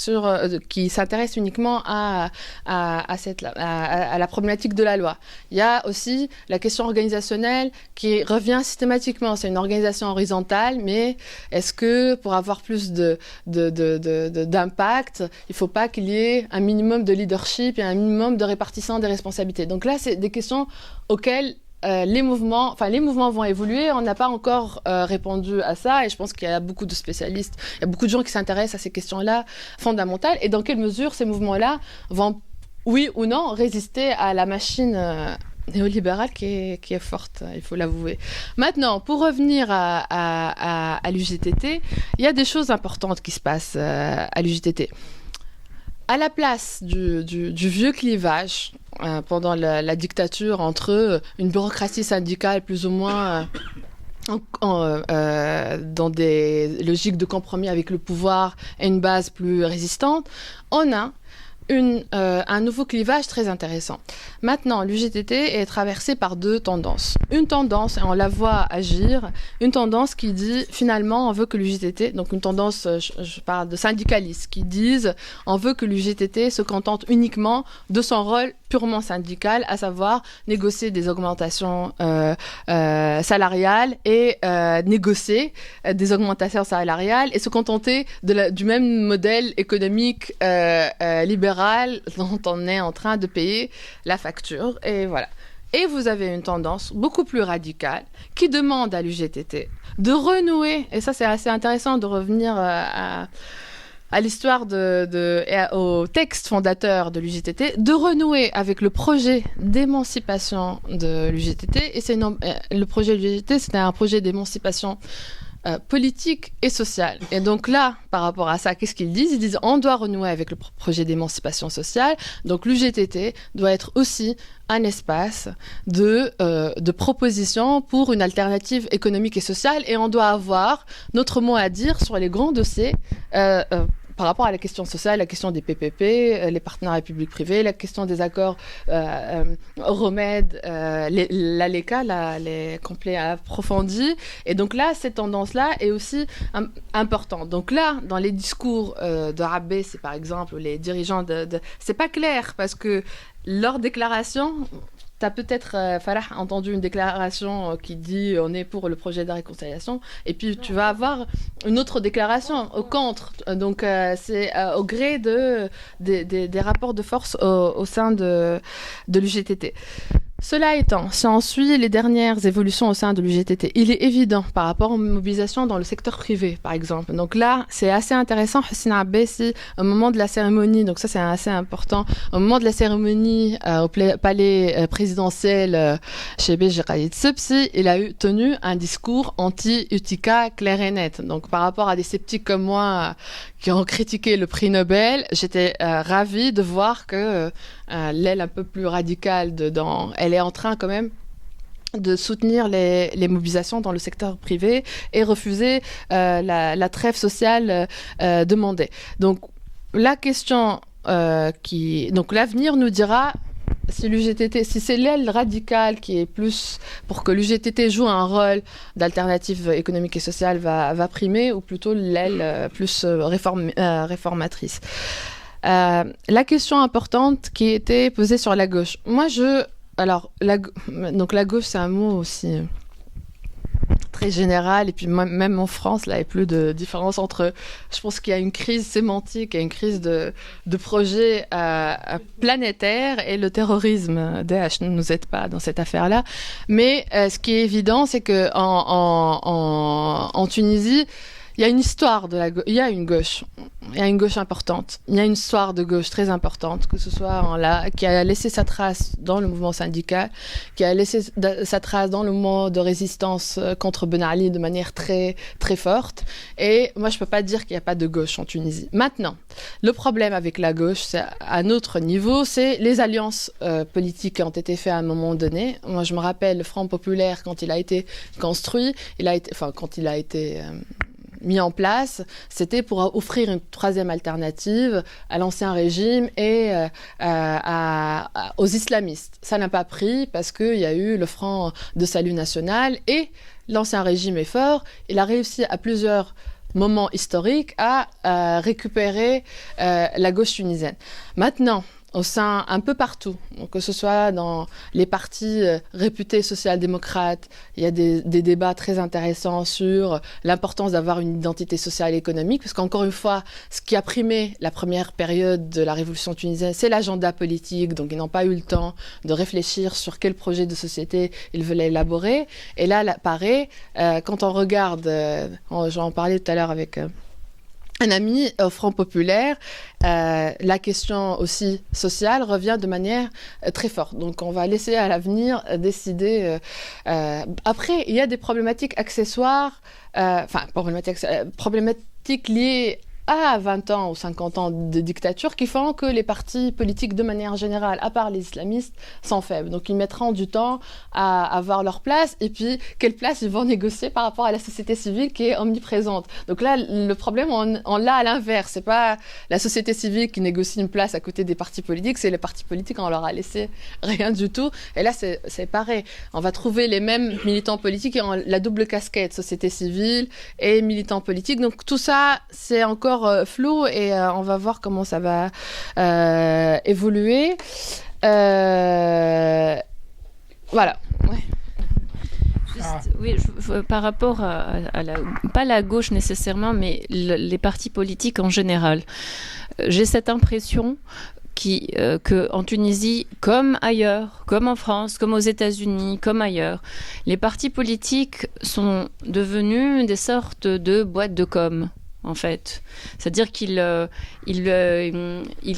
qui s'intéresse uniquement à la problématique de la loi? Il y a aussi la question organisationnelle qui revient systématiquement. C'est une organisation horizontale, mais est-ce que pour avoir plus d'impact, il ne faut pas qu'il y ait un minimum de leadership et un minimum de répartition des responsabilités? Donc là, c'est des questions auxquelles les mouvements vont évoluer. On n'a pas encore répondu à ça, et je pense qu'il y a beaucoup de spécialistes, il y a beaucoup de gens qui s'intéressent à ces questions-là fondamentales, et dans quelle mesure ces mouvements-là vont, oui ou non, résister à la machine néolibérale qui est forte, il faut l'avouer. Maintenant, pour revenir à l'UJTT, il y a des choses importantes qui se passent à l'UJTT. À la place du vieux clivage pendant la dictature entre une bureaucratie syndicale plus ou moins dans des logiques de compromis avec le pouvoir et une base plus résistante, on a un nouveau clivage très intéressant. Maintenant, l'UJTT est traversé par deux tendances. Une tendance, et on la voit agir, une tendance qui dit finalement on veut que l'UJTT, donc une tendance, je parle de syndicalistes, qui disent on veut que l'UJTT se contente uniquement de son rôle purement syndical, à savoir négocier des augmentations salariales et négocier des augmentations salariales et se contenter du même modèle économique libéral dont on est en train de payer la facture. Et voilà. Et vous avez une tendance beaucoup plus radicale qui demande à l'UJTT de renouer, et ça c'est assez intéressant de revenir à l'histoire au texte fondateur de l'UJTT, de renouer avec le projet d'émancipation de l'UJTT. Et le projet de l'UJTT, c'était un projet d'émancipation politique et sociale. Et donc là, par rapport à ça, qu'est-ce qu'ils disent? Ils disent on doit renouer avec le projet d'émancipation sociale. Donc l'UJTT doit être aussi un espace de proposition pour une alternative économique et sociale, et on doit avoir notre mot à dire sur les grands dossiers par rapport à la question sociale, la question des PPP, les partenariats publics-privés, la question des accords Euromède, l'ALECA, les complets approfondis. Et donc là, cette tendance-là est aussi importante. Donc là, dans les discours de Rabé, c'est par exemple les dirigeants c'est pas clair parce que leur déclaration... Tu as peut-être, Farah, entendu une déclaration qui dit on est pour le projet de réconciliation, et puis tu vas avoir une autre déclaration au contre. Donc c'est au gré des rapports de force au sein de l'UGTT. Cela étant, si on suit les dernières évolutions au sein de l'UGTT, il est évident par rapport aux mobilisations dans le secteur privé, par exemple. Donc là, c'est assez intéressant. Hussein Abbasi, au moment de la cérémonie, donc ça c'est assez important, au moment de la cérémonie au palais présidentiel chez Béji Khalid Sebsi, il a tenu un discours anti-Utica clair et net. Donc par rapport à des sceptiques comme moi qui ont critiqué le prix Nobel, j'étais ravie de voir que l'aile un peu plus radicale elle est en train quand même de soutenir les mobilisations dans le secteur privé et refuser la trêve sociale demandée. Donc la question donc l'avenir nous dira si l'UGTT, si c'est l'aile radicale qui est plus pour que l'UGTT joue un rôle d'alternative économique et sociale va primer, ou plutôt l'aile plus réformatrice. La question importante qui était posée sur la gauche. Donc la gauche, c'est un mot aussi très général, et puis même en France, là, il n'y a plus de différence entre... Je pense qu'il y a une crise sémantique et une crise de projet planétaire, et le terrorisme Daesh ne nous aide pas dans cette affaire-là. Mais ce qui est évident, c'est qu'en Tunisie, il y a une histoire il y a une gauche importante. Il y a une histoire de gauche très importante, que ce soit qui a laissé sa trace dans le mouvement syndical, qui a laissé sa trace dans le mouvement de résistance contre Ben Ali de manière très, très forte. Et moi, je peux pas dire qu'il n'y a pas de gauche en Tunisie. Maintenant, le problème avec la gauche, c'est à un autre niveau, c'est les alliances politiques qui ont été faites à un moment donné. Moi, je me rappelle le Front populaire, quand il a été construit, quand il a été mis en place, c'était pour offrir une troisième alternative à l'ancien régime et aux islamistes. Ça n'a pas pris parce qu'il y a eu le Front de Salut National, et l'ancien régime est fort. Il a réussi à plusieurs moments historiques à récupérer la gauche tunisienne. Maintenant, au sein, un peu partout, donc que ce soit dans les partis réputés social-démocrates, il y a des débats très intéressants sur l'importance d'avoir une identité sociale et économique, parce qu'encore une fois, ce qui a primé la première période de la révolution tunisienne, c'est l'agenda politique, donc ils n'ont pas eu le temps de réfléchir sur quel projet de société ils veulent élaborer. Et là, pareil, quand on regarde, j'en parlais tout à l'heure avec... un ami au Front populaire, la question aussi sociale revient de manière très forte. Donc on va laisser à l'avenir décider. Après, il y a des problématiques accessoires, problématiques liées à 20 ans ou 50 ans de dictature qui font que les partis politiques, de manière générale, à part les islamistes, sont faibles. Donc ils mettront du temps à avoir leur place, et puis quelle place ils vont négocier par rapport à la société civile qui est omniprésente. Donc là, le problème, on l'a à l'inverse. C'est pas la société civile qui négocie une place à côté des partis politiques, c'est les partis politiques, on leur a laissé rien du tout. Et là, c'est pareil. On va trouver les mêmes militants politiques qui ont la double casquette, société civile et militants politiques. Donc tout ça, c'est encore flou, et on va voir comment ça va évoluer. Voilà. Ouais. Oui, par rapport à pas la gauche nécessairement, mais les partis politiques en général, j'ai cette impression qu'en Tunisie, comme ailleurs, comme en France, comme aux États-Unis, comme ailleurs, les partis politiques sont devenus des sortes de boîtes de com'. En fait, c'est-à-dire qu'ils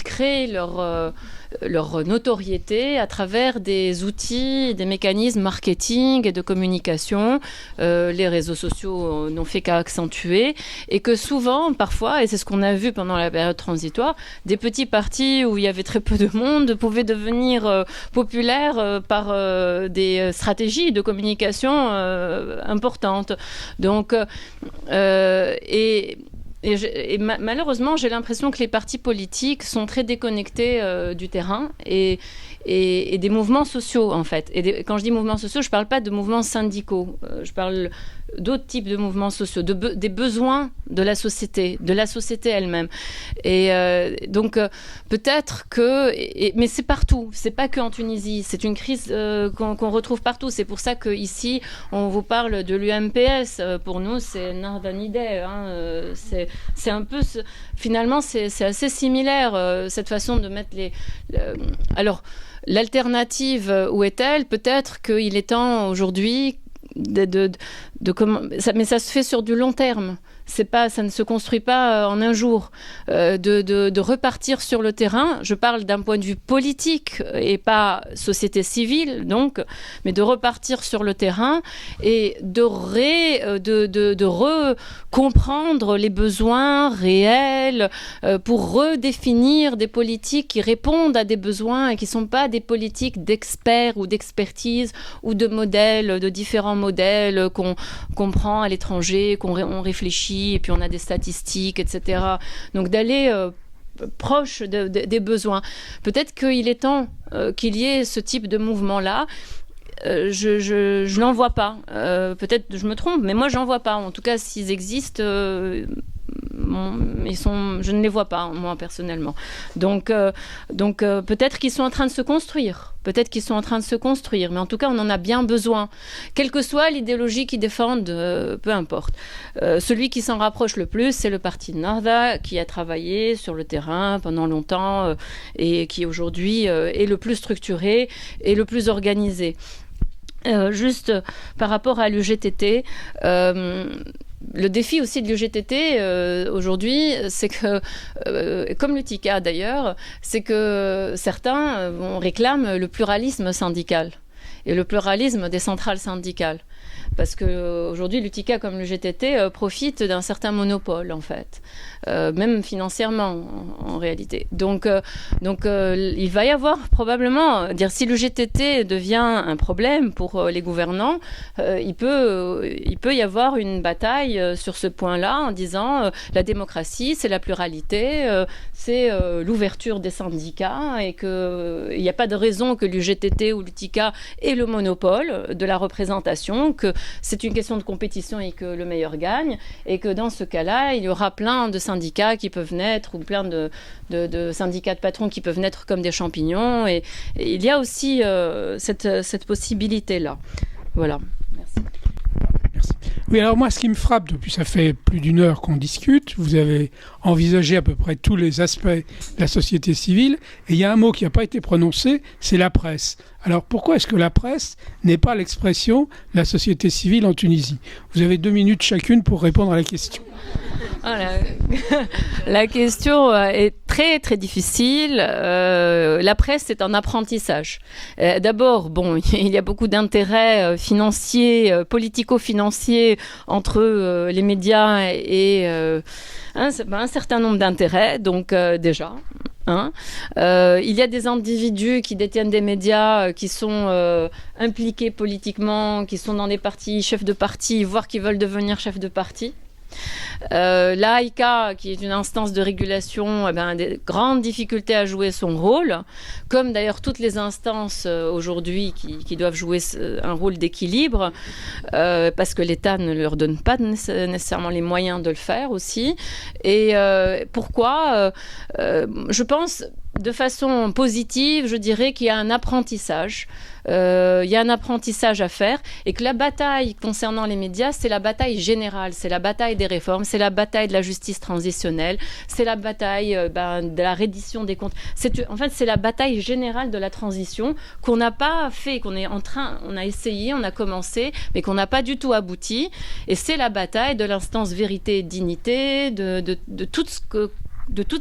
créent leur notoriété à travers des outils, des mécanismes marketing et de communication. Les réseaux sociaux n'ont fait qu'accentuer, et que souvent, parfois, et c'est ce qu'on a vu pendant la période transitoire, des petits partis où il y avait très peu de monde pouvaient devenir populaires par des stratégies de communication importantes. Donc, malheureusement, j'ai l'impression que les partis politiques sont très déconnectés du terrain et des mouvements sociaux, en fait. Quand je dis mouvements sociaux, je ne parle pas de mouvements syndicaux. Je parle d'autres types de mouvements sociaux, des besoins de la société elle-même. Et donc, peut-être que... mais c'est partout. C'est pas qu'en Tunisie. C'est une crise qu'on retrouve partout. C'est pour ça qu'ici, on vous parle de l'UMPS. Pour nous, c'est Nardanidé. C'est un peu... Finalement, c'est assez similaire, cette façon de mettre alors, l'alternative, où est-elle ? Peut-être qu'il est temps aujourd'hui mais ça se fait sur du long terme. Ça ne se construit pas en un jour. De repartir sur le terrain, je parle d'un point de vue politique et pas société civile, donc, mais de repartir sur le terrain et de recomprendre les besoins réels pour redéfinir des politiques qui répondent à des besoins et qui ne sont pas des politiques d'experts ou d'expertise ou de modèles, de différents modèles qu'on prend à l'étranger, on réfléchit et puis on a des statistiques, etc. Donc d'aller proche des besoins. Peut-être qu'il est temps qu'il y ait ce type de mouvement-là. Je n'en vois pas. Peut-être je me trompe, mais moi, j'en vois pas. En tout cas, s'ils existent, je ne les vois pas, moi, personnellement. Donc peut-être qu'ils sont en train de se construire. Mais en tout cas, on en a bien besoin. Quelle que soit l'idéologie qu'ils défendent, peu importe. Celui qui s'en rapproche le plus, c'est le parti Nahda, qui a travaillé sur le terrain pendant longtemps et qui aujourd'hui est le plus structuré et le plus organisé. Juste par rapport à l'UGTT, le défi aussi de l'UGTT aujourd'hui, c'est que, comme l'UTICA d'ailleurs, c'est que certains réclament le pluralisme syndical et le pluralisme des centrales syndicales. Parce qu'aujourd'hui, l'UTICA comme le GTT profite d'un certain monopole, en fait, même financièrement, en réalité. Donc, il va y avoir probablement, si le GTT devient un problème pour les gouvernants, il peut y avoir une bataille sur ce point-là en disant la démocratie, c'est la pluralité, c'est l'ouverture des syndicats et qu'il n'y a pas de raison que l'UGTT ou l'UTICA ait le monopole de la représentation, que c'est une question de compétition et que le meilleur gagne, et que dans ce cas-là, il y aura plein de syndicats qui peuvent naître, ou plein de syndicats de patrons qui peuvent naître comme des champignons, et il y a aussi cette possibilité-là. Voilà. Merci. Merci. Oui, alors moi, ce qui me frappe, depuis ça fait plus d'une heure qu'on discute, vous avez envisagé à peu près tous les aspects de la société civile, et il y a un mot qui n'a pas été prononcé, c'est la presse. Alors pourquoi est-ce que la presse n'est pas l'expression de la société civile en Tunisie ? Vous avez 2 minutes chacune pour répondre à la question. La question est très très difficile. La presse est un apprentissage. D'abord, il y a beaucoup d'intérêts financiers, politico-financiers entre les médias et un certain nombre d'intérêts, donc déjà. Il y a des individus qui détiennent des médias qui sont impliqués politiquement, qui sont dans des partis, chefs de parti, voire qui veulent devenir chefs de parti. L'AICA, qui est une instance de régulation, a des grandes difficultés à jouer son rôle, comme d'ailleurs toutes les instances aujourd'hui qui doivent jouer un rôle d'équilibre, parce que l'État ne leur donne pas nécessairement les moyens de le faire aussi. Et pourquoi je pense de façon positive, je dirais qu'il y a un apprentissage. Il y a un apprentissage à faire et que la bataille concernant les médias, c'est la bataille générale, c'est la bataille des réformes, c'est la bataille de la justice transitionnelle, c'est la bataille de la reddition des comptes. En fait, c'est la bataille générale de la transition qu'on n'a pas fait, on a essayé, on a commencé, mais qu'on n'a pas du tout abouti. Et c'est la bataille de l'instance vérité et dignité, de toute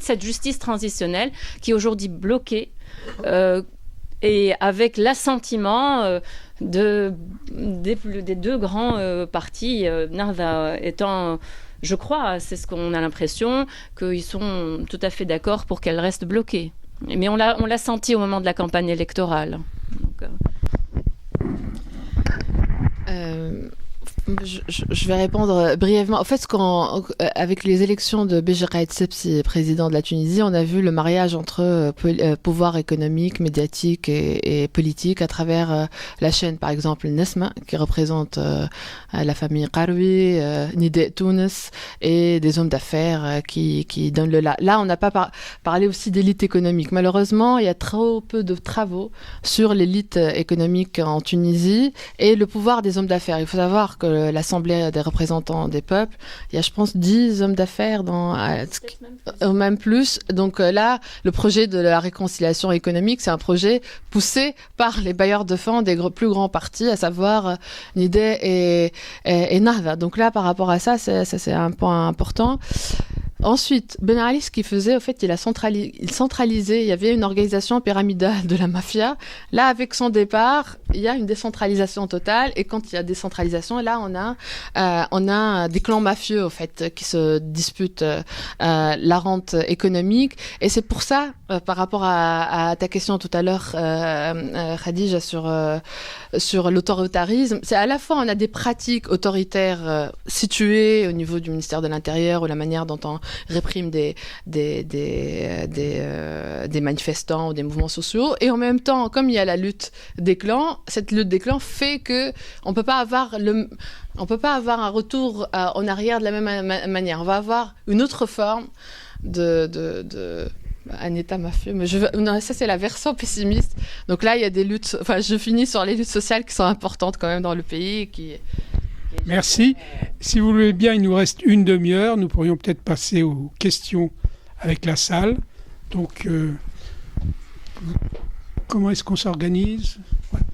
cette justice transitionnelle qui est aujourd'hui bloquée et avec l'assentiment des 2 grands partis, Nahda étant, je crois, c'est ce qu'on a l'impression, qu'ils sont tout à fait d'accord pour qu'elle reste bloquée. Mais on l'a senti au moment de la campagne électorale. Donc, Je vais répondre brièvement. En fait, avec les élections de Béji Caïd Sebsi, président de la Tunisie, on a vu le mariage entre pouvoir économique, médiatique et politique à travers la chaîne, par exemple, Nesma, qui représente la famille Karoui, Nidé Tounes, et des hommes d'affaires qui donnent le là. Là, on n'a pas parlé aussi d'élite économique. Malheureusement, il y a trop peu de travaux sur l'élite économique en Tunisie et le pouvoir des hommes d'affaires. Il faut savoir que l'Assemblée des représentants des peuples, il y a, je pense, 10 hommes d'affaires, même plus. Donc là, le projet de la réconciliation économique, c'est un projet poussé par les bailleurs de fonds des plus grands partis, à savoir Nidé et Nahda. Donc là, par rapport à ça, c'est un point important. Ensuite, Ben Ali, ce qu'il faisait, au fait, il centralisait, il y avait une organisation pyramidale de la mafia. Là, avec son départ, il y a une décentralisation totale. Et quand il y a décentralisation, là, on a des clans mafieux, au fait, qui se disputent la rente économique. Et c'est pour ça, par rapport à ta question tout à l'heure, Khadija, sur l'autoritarisme, c'est à la fois, on a des pratiques autoritaires situées au niveau du ministère de l'Intérieur ou la manière dont on réprime des manifestants ou des mouvements sociaux, et en même temps, comme il y a la lutte des clans, cette lutte des clans fait que on peut pas avoir un retour en arrière de la même manière. On va avoir une autre forme un État mafieux, mais non, ça c'est la version pessimiste. Donc là, il y a des luttes. Enfin, je finis sur les luttes sociales qui sont importantes quand même dans le pays. Merci. Si vous voulez bien, il nous reste une demi-heure. Nous pourrions peut-être passer aux questions avec la salle. Donc, comment est-ce qu'on s'organise ? Voilà.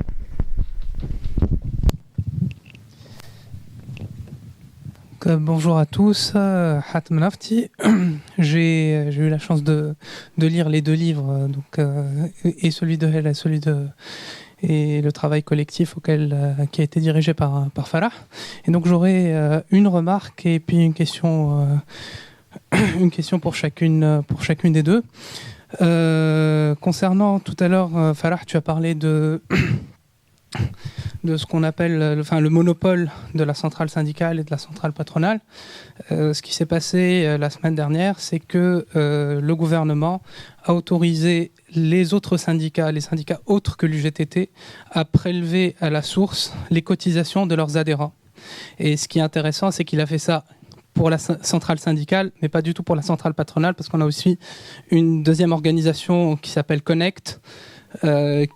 Bonjour à tous, Hatem Nafti. J'ai eu la chance de lire les deux livres, et celui de Hella et le travail collectif qui a été dirigé par Farah. Et donc j'aurais une remarque et puis une question pour chacune des deux. Concernant tout à l'heure, Farah, tu as parlé de ce qu'on appelle le monopole de la centrale syndicale et de la centrale patronale. Ce qui s'est passé la semaine dernière, c'est que le gouvernement a autorisé les autres syndicats, les syndicats autres que l'UGTT, à prélever à la source les cotisations de leurs adhérents. Et ce qui est intéressant, c'est qu'il a fait ça pour la centrale syndicale, mais pas du tout pour la centrale patronale, parce qu'on a aussi une deuxième organisation qui s'appelle Connect,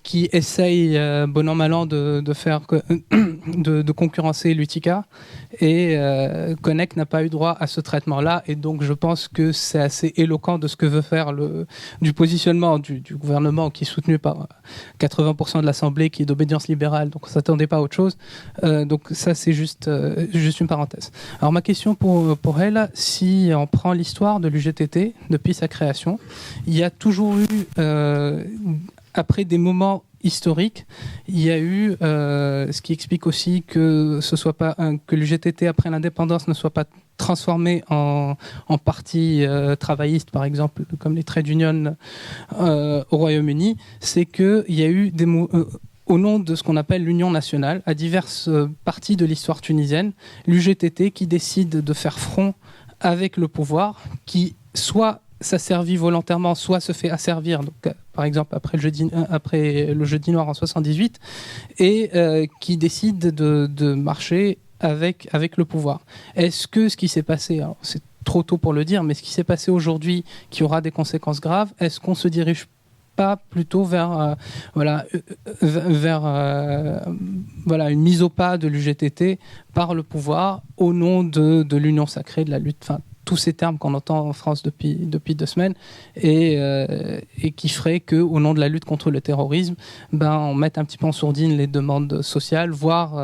qui essaye, bon an mal an, de concurrencer l'UTICA, et Connect n'a pas eu droit à ce traitement-là, et donc je pense que c'est assez éloquent de ce que veut faire du positionnement du gouvernement, qui est soutenu par 80% de l'Assemblée, qui est d'obédience libérale, donc on ne s'attendait pas à autre chose. Donc ça, c'est juste une parenthèse. Alors ma question pour elle, si on prend l'histoire de l'UGTT depuis sa création, il y a toujours eu après des moments historiques, il y a eu ce qui explique aussi que que l'UGTT après l'indépendance ne soit pas transformé en parti travailliste, par exemple, comme les trade unions au Royaume-Uni, c'est qu'il y a eu au nom de ce qu'on appelle l'Union nationale, à diverses parties de l'histoire tunisienne, l'UGTT qui décide de faire front avec le pouvoir, qui soit s'asservit volontairement, soit se fait asservir, donc, par exemple après le jeudi noir en 78, et qui décide de marcher avec le pouvoir. Est-ce que ce qui s'est passé, alors c'est trop tôt pour le dire, mais ce qui s'est passé aujourd'hui, qui aura des conséquences graves, est-ce qu'on se dirige pas plutôt vers une mise au pas de l'UGTT par le pouvoir au nom de l'union sacrée, de la lutte, tous ces termes qu'on entend en France depuis 2 semaines, et qui ferait qu'au nom de la lutte contre le terrorisme, on mette un petit peu en sourdine les demandes sociales, voire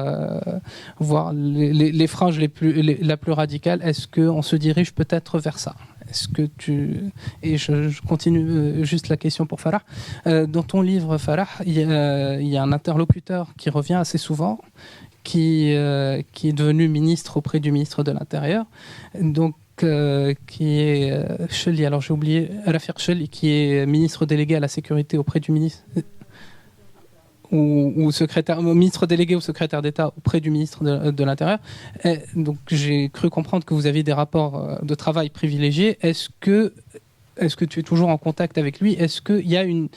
les franges la plus radicale. Est-ce qu'on se dirige peut-être vers ça ? Est-ce que et je continue juste la question pour Farah. Dans ton livre, Farah, il y a un interlocuteur qui revient assez souvent, qui est devenu ministre auprès du ministre de l'Intérieur, donc qui est Cheli, alors j'ai oublié, Rafiq Cheli, qui est ministre délégué à la sécurité auprès du ministre. ou ministre délégué ou secrétaire d'État auprès du ministre de l'Intérieur. Donc j'ai cru comprendre que vous aviez des rapports de travail privilégiés. Est-ce que tu es toujours en contact avec lui? Est-ce qu'il y a une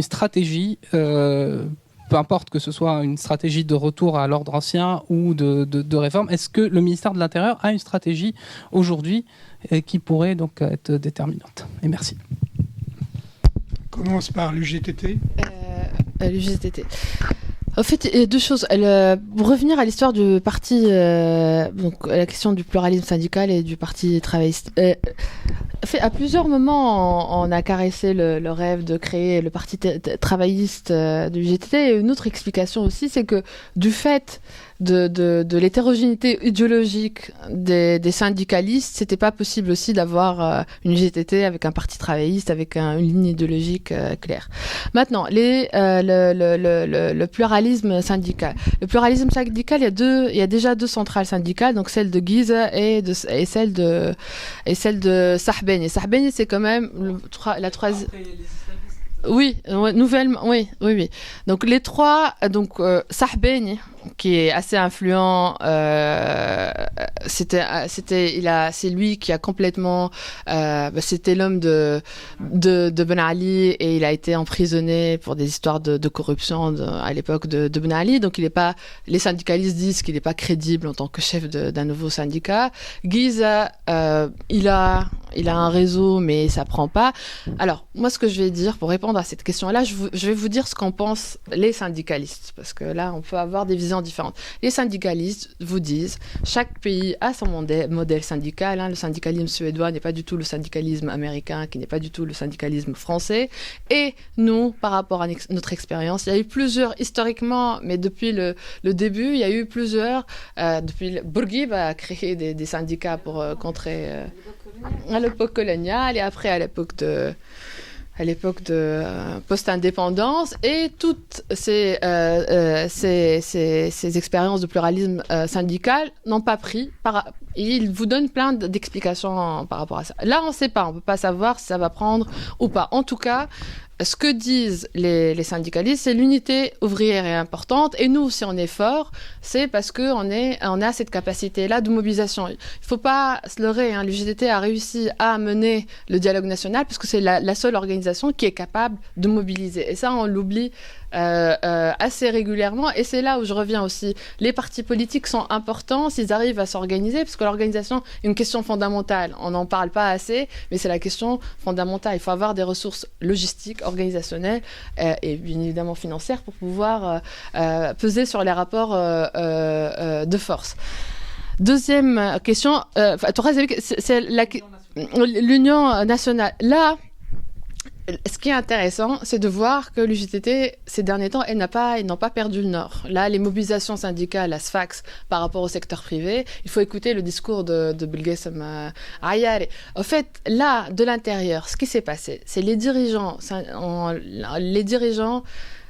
stratégie, peu importe que ce soit une stratégie de retour à l'ordre ancien ou de réforme, est-ce que le ministère de l'Intérieur a une stratégie aujourd'hui qui pourrait donc être déterminante? Et merci. Commence par l'UGTT. L'UGTT. En fait, il y a deux choses. Pour revenir à l'histoire du parti, donc à la question du pluralisme syndical et du parti travailliste. À plusieurs moments, on a caressé le rêve de créer le parti travailliste de l'UGTT. Et une autre explication aussi, c'est que du fait de l'hétérogénéité idéologique des syndicalistes, c'était pas possible aussi d'avoir une UGTT avec un parti travailliste, avec une ligne idéologique claire. Maintenant, le pluralisme syndical. Le pluralisme syndical, il y a déjà deux centrales syndicales, donc celle de Giza et celle de Sahbeni. Sahbeni, c'est quand même la troisième. Oui, nouvellement, oui. Donc les trois, Sahbeni, qui est assez influent, c'est lui qui a complètement, c'était l'homme de Ben Ali et il a été emprisonné pour des histoires de corruption à l'époque de Ben Ali. Donc les syndicalistes disent qu'il n'est pas crédible en tant que chef d'un nouveau syndicat. Giza, il a un réseau mais ça prend pas. Alors moi ce que je vais dire pour répondre à cette question-là, je vais vous dire ce qu'en pensent les syndicalistes parce que là on peut avoir des visions différentes. Les syndicalistes vous disent chaque pays a son modèle syndical. Le syndicalisme suédois n'est pas du tout le syndicalisme américain, qui n'est pas du tout le syndicalisme français. Et nous, par rapport à notre expérience, il y a eu plusieurs, historiquement, mais depuis le début, il y a eu plusieurs. Depuis Bourguiba a créé des syndicats pour contrer à l'époque coloniale et après à l'époque de post-indépendance, et toutes ces expériences de pluralisme syndical n'ont pas pris. Il vous donne plein d'explications par rapport à ça. Là, on ne sait pas, on ne peut pas savoir si ça va prendre ou pas. En tout cas, ce que disent les syndicalistes, c'est l'unité ouvrière est importante. Et nous, si on est fort, c'est parce qu'on a cette capacité-là de mobilisation. Il ne faut pas se leurrer. L'UGTT a réussi à mener le dialogue national parce que c'est la seule organisation qui est capable de mobiliser. Et ça, on l'oublie assez régulièrement. Et c'est là où je reviens aussi. Les partis politiques sont importants s'ils arrivent à s'organiser parce que l'organisation est une question fondamentale. On n'en parle pas assez, mais c'est la question fondamentale. Il faut avoir des ressources logistiques, organisationnelles et bien évidemment financières pour pouvoir peser sur les rapports de force. Deuxième question, c'est l'Union nationale. Là, ce qui est intéressant, c'est de voir que l'UGTT, ces derniers temps, ils n'ont pas perdu le nord. Là, les mobilisations syndicales à Sfax par rapport au secteur privé, il faut écouter le discours de Belgesem Ayari. En fait, là, de l'intérieur, ce qui s'est passé, c'est les dirigeants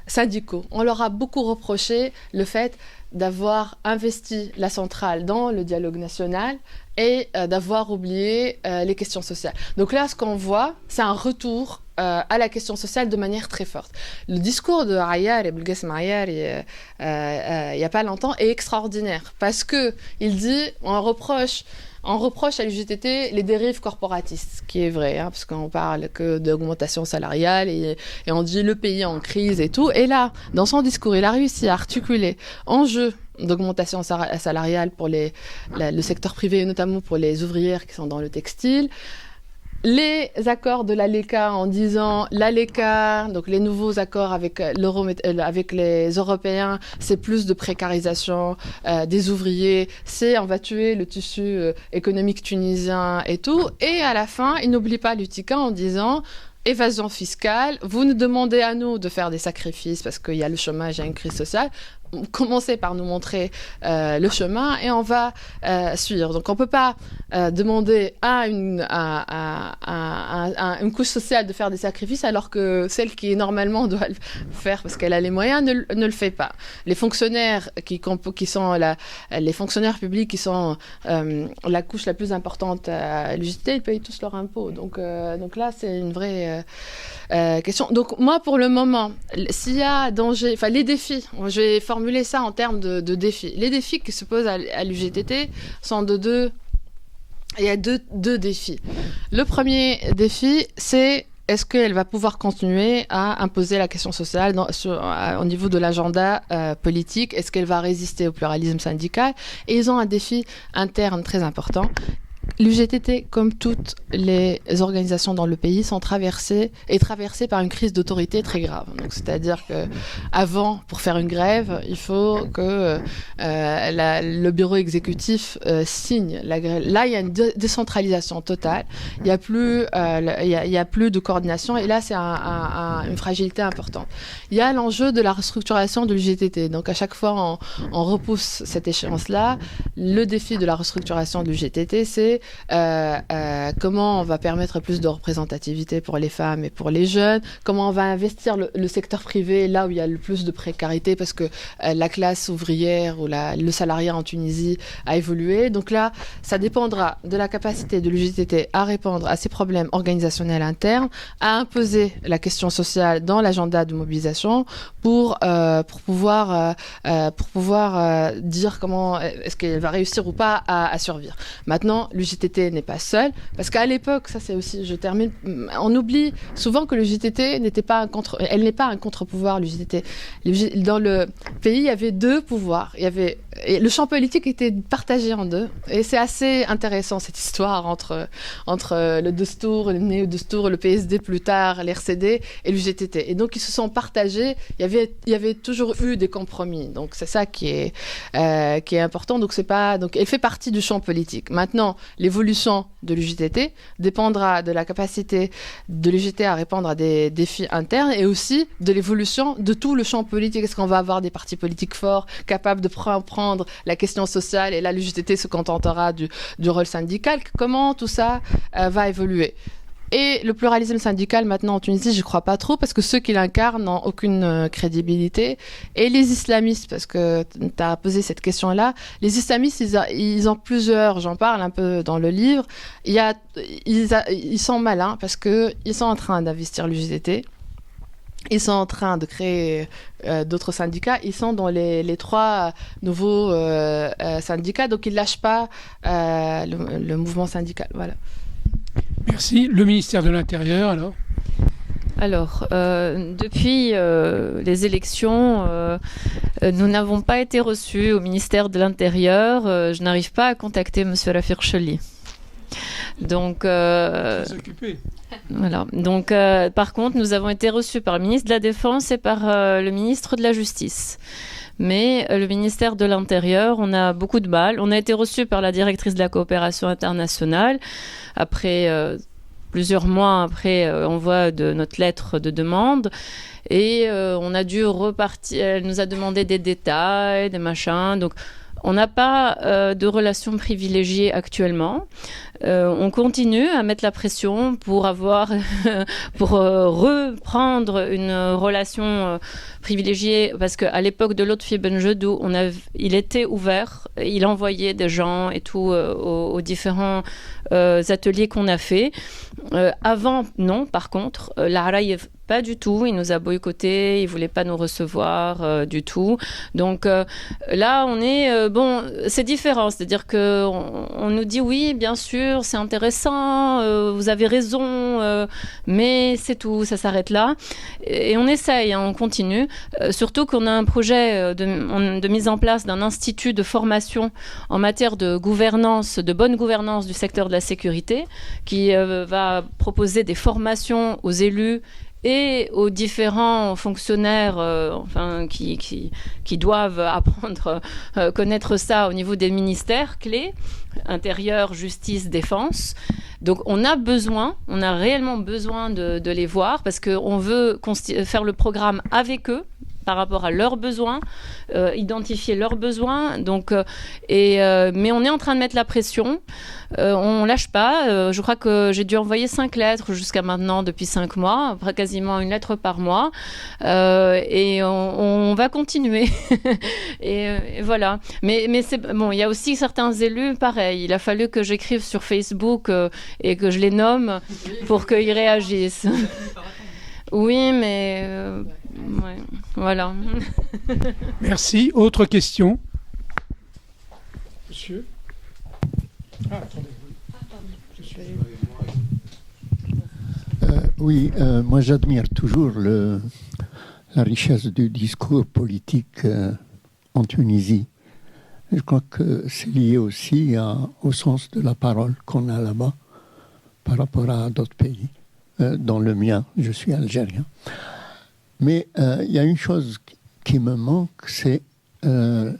syndicaux. On leur a beaucoup reproché le fait d'avoir investi la centrale dans le dialogue national et d'avoir oublié les questions sociales. Donc là, ce qu'on voit, c'est un retour à la question sociale de manière très forte. Le discours de Ayar et Belgesem Ayar il n'y a pas longtemps est extraordinaire parce qu'il dit on reproche à l'UGTT les dérives corporatistes, ce qui est vrai, parce qu'on parle que d'augmentation salariale et on dit le pays en crise et tout. Et là, dans son discours, il a réussi à articuler enjeux d'augmentation salariale pour le secteur privé, et notamment pour les ouvrières qui sont dans le textile, les accords de l'ALECA en disant l'ALECA, donc les nouveaux accords avec les Européens, c'est plus de précarisation des ouvriers, on va tuer le tissu économique tunisien et tout. Et à la fin, il n'oublie pas l'UTICA en disant évasion fiscale, vous nous demandez à nous de faire des sacrifices parce qu'il y a le chômage, il y a une crise sociale. Commencez par nous montrer le chemin et on va suivre. Donc on ne peut pas demander à une couche sociale de faire des sacrifices alors que celle qui normalement doit le faire parce qu'elle a les moyens ne le fait pas. Les fonctionnaires qui sont les fonctionnaires publics qui sont la couche la plus importante à l'UGTT, ils payent tous leur impôt. Donc là c'est une vraie question. Donc moi, pour le moment, s'il y a danger, enfin les défis, je vais formuler ça en termes de défis. Les défis qui se posent à l'UGTT sont de deux. Il y a deux défis. Le premier défi, c'est est-ce qu'elle va pouvoir continuer à imposer la question sociale au niveau de l'agenda politique? Est-ce qu'elle va résister au pluralisme syndical? Et ils ont un défi interne très important. L'UGTT, comme toutes les organisations dans le pays, est traversée par une crise d'autorité très grave. Donc, c'est-à-dire que avant, pour faire une grève, il faut que le bureau exécutif signe la grève. Là, il y a une décentralisation totale. Il y a plus de coordination. Et là, c'est une fragilité importante. Il y a l'enjeu de la restructuration de l'UGTT. Donc, à chaque fois, on repousse cette échéance-là. Le défi de la restructuration de l'UGTT, c'est comment on va permettre plus de représentativité pour les femmes et pour les jeunes, comment on va investir le secteur privé là où il y a le plus de précarité parce que la classe ouvrière ou le salariat en Tunisie a évolué. Donc là, ça dépendra de la capacité de l'UGTT à répondre à ces problèmes organisationnels internes, à imposer la question sociale dans l'agenda de mobilisation pour pouvoir dire comment est-ce qu'elle va réussir ou pas à survivre. Maintenant, l'UGTT n'est pas seule, parce qu'à l'époque, ça c'est aussi, je termine, on oublie souvent que l'UGTT n'est pas un contre-pouvoir, l'UGTT. Dans le pays, il y avait deux pouvoirs. Et le champ politique était partagé en deux. Et c'est assez intéressant, cette histoire entre le Destour, le néo-Destour, le PSD plus tard, l'RCD et l'UGTT. Et donc, ils se sont partagés. Il y avait toujours eu des compromis. Donc, c'est ça qui est important. Donc, elle fait partie du champ politique. Maintenant, l'évolution de l'UGTT dépendra de la capacité de l'UGTT à répondre à des défis internes et aussi de l'évolution de tout le champ politique. Est-ce qu'on va avoir des partis politiques forts, capables de prendre la question sociale, et là l'UGTT se contentera du rôle syndical? Comment tout ça va évoluer? Et le pluralisme syndical, maintenant, en Tunisie, je ne crois pas trop, parce que ceux qui l'incarnent n'ont aucune crédibilité. Et les islamistes, parce que tu as posé cette question-là, les islamistes, ils ont plusieurs, j'en parle un peu dans le livre, ils sont malins, parce qu'ils sont en train d'investir l'UGTT. Ils sont en train de créer d'autres syndicats. Ils sont dans les trois nouveaux syndicats, donc ils ne lâchent pas le mouvement syndical. Voilà. Merci. Le ministère de l'Intérieur, alors ? Alors, depuis les élections, nous n'avons pas été reçus au ministère de l'Intérieur. Je n'arrive pas à contacter M. Rafik Choli. Donc, très occupé. Voilà. Donc, par contre, nous avons été reçus par le ministre de la Défense et par le ministre de la Justice. Mais le ministère de l'Intérieur, on a beaucoup de mal. On a été reçus par la directrice de la coopération internationale après plusieurs mois après envoi de notre lettre de demande. Et on a dû repartir. Elle nous a demandé des détails, des machins. Donc, on n'a pas de relation privilégiée actuellement. On continue à mettre la pression pour reprendre une relation privilégiée, parce qu'à l'époque de Lotfi Benjedou, il était ouvert, il envoyait des gens et tout aux différents ateliers qu'on a fait. Avant, non, par contre, l'Araïev, pas du tout, il nous a boycottés, il ne voulait pas nous recevoir du tout. Donc là, on est... c'est différent, c'est-à-dire qu'on nous dit oui, bien sûr, c'est intéressant, vous avez raison, mais c'est tout, ça s'arrête là. Et on essaye, on continue. Surtout qu'on a un projet de mise en place d'un institut de formation en matière de gouvernance, de bonne gouvernance du secteur de la sécurité, qui va proposer des formations aux élus et aux différents fonctionnaires qui doivent apprendre, connaître ça au niveau des ministères clés, intérieur, justice, défense. Donc on a réellement besoin de les voir, parce qu'on veut faire le programme avec eux, par rapport à leurs besoins, identifier leurs besoins. Donc, mais on est en train de mettre la pression. On ne lâche pas. Je crois que j'ai dû envoyer 5 lettres jusqu'à maintenant, depuis 5 mois, quasiment une lettre par mois. Et on va continuer. et voilà. Mais c'est, bon, il y a aussi certains élus, pareil. Il a fallu que j'écrive sur Facebook et que je les nomme pour qu'ils réagissent. Oui, mais ouais, voilà. Merci. Autre question? Monsieur? Ah, attendez. Oui, moi j'admire toujours la richesse du discours politique en Tunisie. Je crois que c'est lié aussi au sens de la parole qu'on a là-bas par rapport à d'autres pays. Dans le mien, je suis algérien. Mais il y a une chose qui me manque, c'est des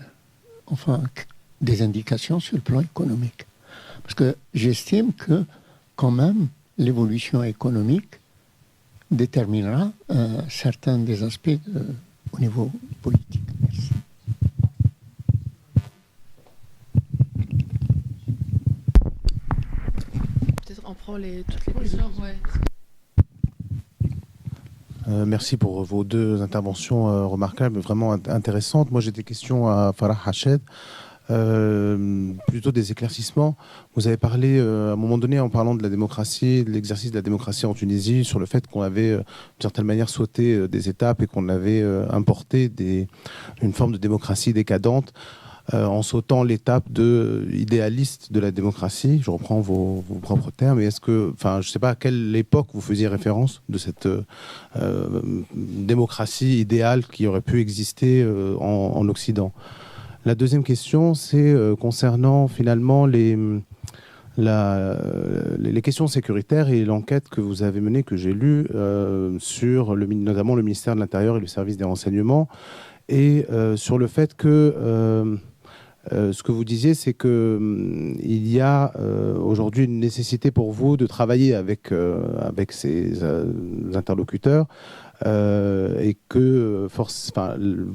indications sur le plan économique. Parce que j'estime que quand même l'évolution économique déterminera certains des aspects au niveau politique. Merci. Peut-être on prend toutes les questions. Ouais. Merci pour vos deux interventions remarquables, vraiment intéressantes. Moi, j'ai des questions à Farah Hached, plutôt des éclaircissements. Vous avez parlé, à un moment donné, en parlant de la démocratie, de l'exercice de la démocratie en Tunisie, sur le fait qu'on avait, d'une certaine manière, sauté des étapes et qu'on avait importé une forme de démocratie décadente. En sautant l'étape idéaliste de la démocratie. Je reprends vos propres termes. Et je ne sais pas à quelle époque vous faisiez référence de cette démocratie idéale qui aurait pu exister en Occident. La deuxième question, c'est concernant finalement les questions sécuritaires et l'enquête que vous avez menée, que j'ai lue, sur notamment le ministère de l'Intérieur et le service des renseignements, et sur le fait que ce que vous disiez, c'est qu'il y a aujourd'hui une nécessité pour vous de travailler avec ces interlocuteurs et que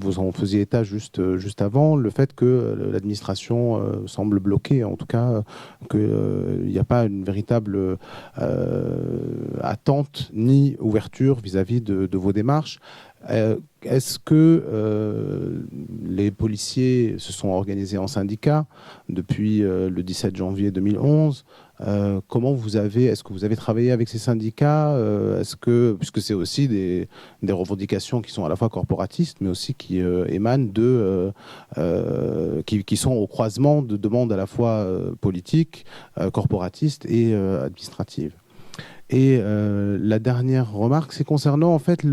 vous en faisiez état juste avant, le fait que l'administration semble bloquée, en tout cas qu'il n'y a pas une véritable attente ni ouverture vis-à-vis de vos démarches. Est-ce que les policiers se sont organisés en syndicats depuis le 17 janvier 2011 ? Est-ce que vous avez travaillé avec ces syndicats ? Puisque c'est aussi des revendications qui sont à la fois corporatistes, mais aussi qui émanent qui sont au croisement de demandes à la fois politiques, corporatistes et administratives. Et la dernière remarque, c'est concernant en fait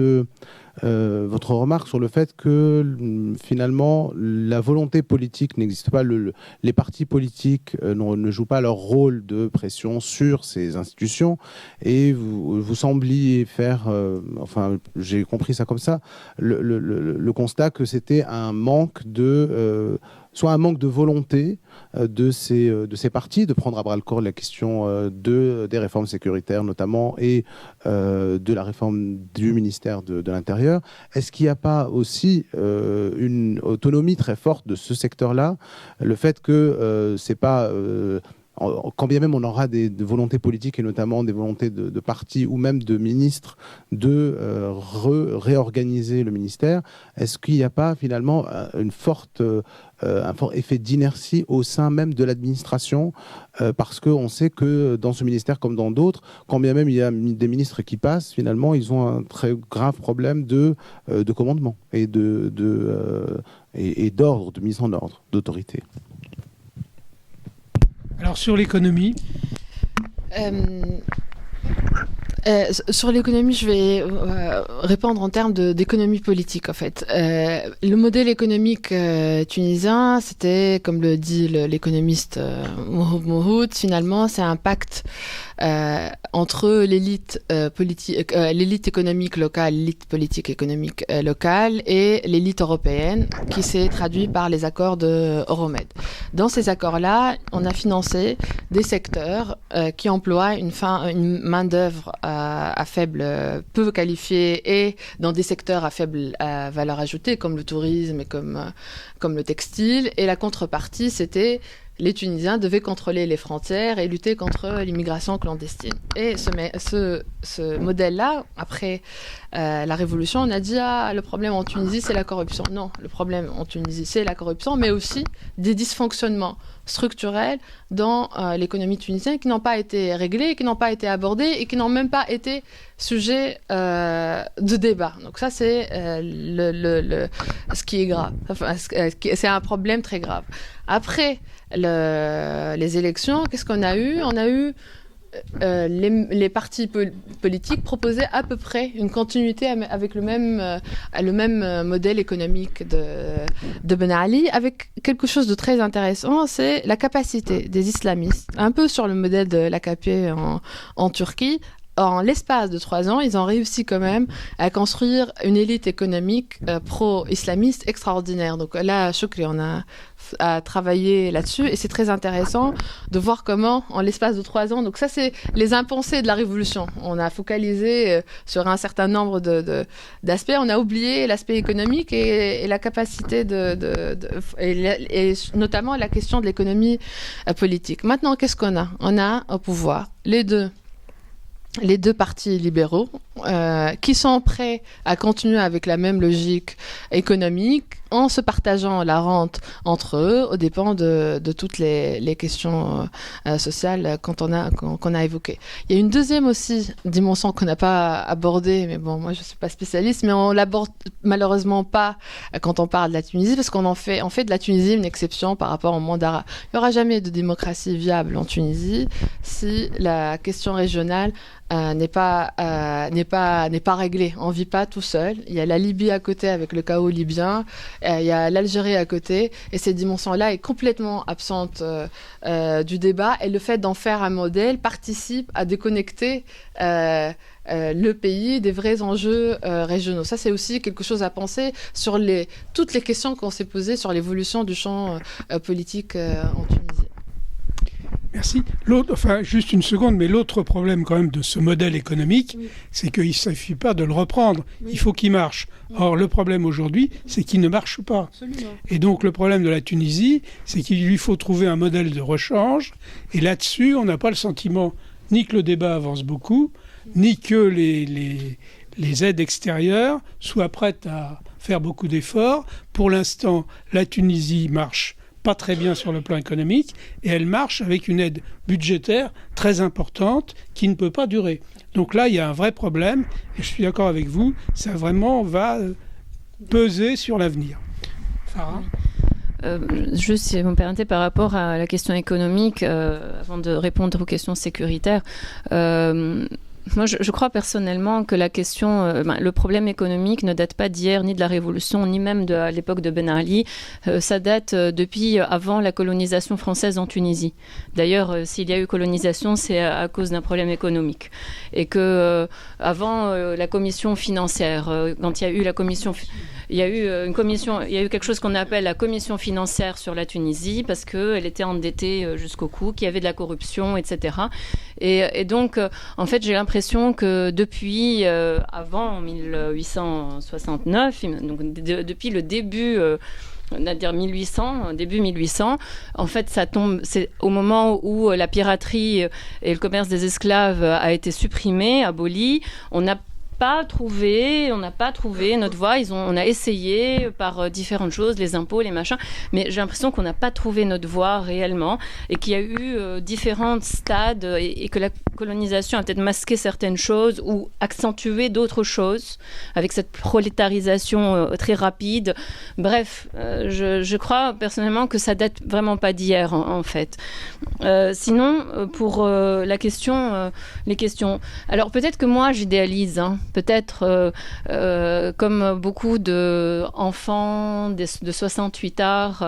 votre remarque sur le fait que finalement la volonté politique n'existe pas, les partis politiques ne jouent pas leur rôle de pression sur ces institutions, et vous sembliez faire, j'ai compris ça comme ça, le constat que c'était un manque soit un manque de volonté de ces partis de prendre à bras-le-corps la question des réformes sécuritaires notamment, et de la réforme du ministère de l'Intérieur. Est-ce qu'il n'y a pas aussi une autonomie très forte de ce secteur-là, le fait que c'est pas... quand bien même on aura des volontés politiques et notamment des volontés de partis ou même de ministres de réorganiser le ministère, est-ce qu'il n'y a pas finalement un fort effet d'inertie au sein même de l'administration, parce qu'on sait que dans ce ministère comme dans d'autres, quand bien même il y a des ministres qui passent, finalement ils ont un très grave problème de commandement et d'ordre, de mise en ordre, d'autorité. Alors sur l'économie, sur l'économie, je vais répondre en termes d'économie politique, en fait. Le modèle économique tunisien, c'était, comme le dit l'économiste Mouhoud, finalement, c'est un pacte entre l'élite économique locale, l'élite politique économique locale et l'élite européenne, qui s'est traduit par les accords de Euromed. Dans ces accords-là, on a financé des secteurs qui emploient une main-d'œuvre peu qualifiée, et dans des secteurs à faible valeur ajoutée, comme le tourisme et comme le textile. Et la contrepartie, c'était les Tunisiens devaient contrôler les frontières et lutter contre l'immigration clandestine. Et ce modèle-là, après la Révolution, on a dit le problème en Tunisie, c'est la corruption. Non, le problème en Tunisie, c'est la corruption, mais aussi des dysfonctionnements structurelles dans l'économie tunisienne qui n'ont pas été réglées, qui n'ont pas été abordées et qui n'ont même pas été sujet de débat. Donc ça, c'est ce qui est grave. Enfin, c'est un problème très grave. Après les élections, qu'est-ce qu'on a eu ? On a eu les partis politiques proposaient à peu près une continuité avec le même modèle économique de Ben Ali, avec quelque chose de très intéressant, c'est la capacité des islamistes, un peu sur le modèle de l'AKP en Turquie. En l'espace de 3 ans, ils ont réussi quand même à construire une élite économique pro-islamiste extraordinaire. Donc là, Choukri, on a travaillé là-dessus et c'est très intéressant de voir comment, en l'espace de 3 ans, donc ça c'est les impensés de la révolution. On a focalisé sur un certain nombre d'aspects, on a oublié l'aspect économique et la capacité et notamment la question de l'économie politique. Maintenant, qu'est-ce qu'on a ? On a au pouvoir les deux partis libéraux qui sont prêts à continuer avec la même logique économique en se partageant la rente entre eux aux dépens de toutes les questions sociales qu'on a évoquées. Il y a une deuxième aussi dimension qu'on n'a pas abordée, mais bon, moi je ne suis pas spécialiste, mais on l'aborde malheureusement pas quand on parle de la Tunisie, parce qu'on fait de la Tunisie une exception par rapport au monde arabe. Il n'y aura jamais de démocratie viable en Tunisie si la question régionale n'est pas réglée. On ne vit pas tout seul. Il y a la Libye à côté avec le chaos libyen, il y a l'Algérie à côté, et cette dimension-là est complètement absente du débat, et le fait d'en faire un modèle participe à déconnecter le pays des vrais enjeux régionaux. Ça, c'est aussi quelque chose à penser sur toutes les questions qu'on s'est posées sur l'évolution du champ politique en Tunisie. Merci. Juste une seconde, mais l'autre problème quand même de ce modèle économique, c'est qu'il ne suffit pas de le reprendre, il faut qu'il marche. Or, le problème aujourd'hui, c'est qu'il ne marche pas. Absolument. Et donc, le problème de la Tunisie, c'est qu'il lui faut trouver un modèle de rechange, et là-dessus, on n'a pas le sentiment ni que le débat avance beaucoup, ni que les aides extérieures soient prêtes à faire beaucoup d'efforts. Pour l'instant, la Tunisie marche pas très bien sur le plan économique, et elle marche avec une aide budgétaire très importante qui ne peut pas durer. Donc là, il y a un vrai problème, et je suis d'accord avec vous, ça vraiment va peser sur l'avenir. Farah ? Juste, si vous me permettez, par rapport à la question économique, avant de répondre aux questions sécuritaires, moi, je crois personnellement que la question, le problème économique ne date pas d'hier, ni de la Révolution, ni même de l'époque de Ben Ali. Ça date depuis avant la colonisation française en Tunisie. D'ailleurs, s'il y a eu colonisation, c'est à cause d'un problème économique. Et que avant la commission financière, quand il y a eu la commission... Il y a eu une commission, il y a eu quelque chose qu'on appelle la commission financière sur la Tunisie parce qu'elle était endettée jusqu'au cou, qu'il y avait de la corruption, etc. Et donc, en fait, j'ai l'impression que depuis avant 1869, donc depuis le début... on va dire début 1800, en fait, ça tombe, c'est au moment où la piraterie et le commerce des esclaves a été supprimé, aboli. On n'a pas trouvé notre voie. On a essayé par différentes choses, les impôts, les machins, mais j'ai l'impression qu'on n'a pas trouvé notre voie réellement et qu'il y a eu différents stades et que la colonisation a peut-être masqué certaines choses ou accentué d'autres choses avec cette prolétarisation très rapide. Bref, je crois personnellement que ça date vraiment pas d'hier en fait. Sinon, pour les questions, alors peut-être que moi j'idéalise, peut-être comme beaucoup d'enfants de 68 arts,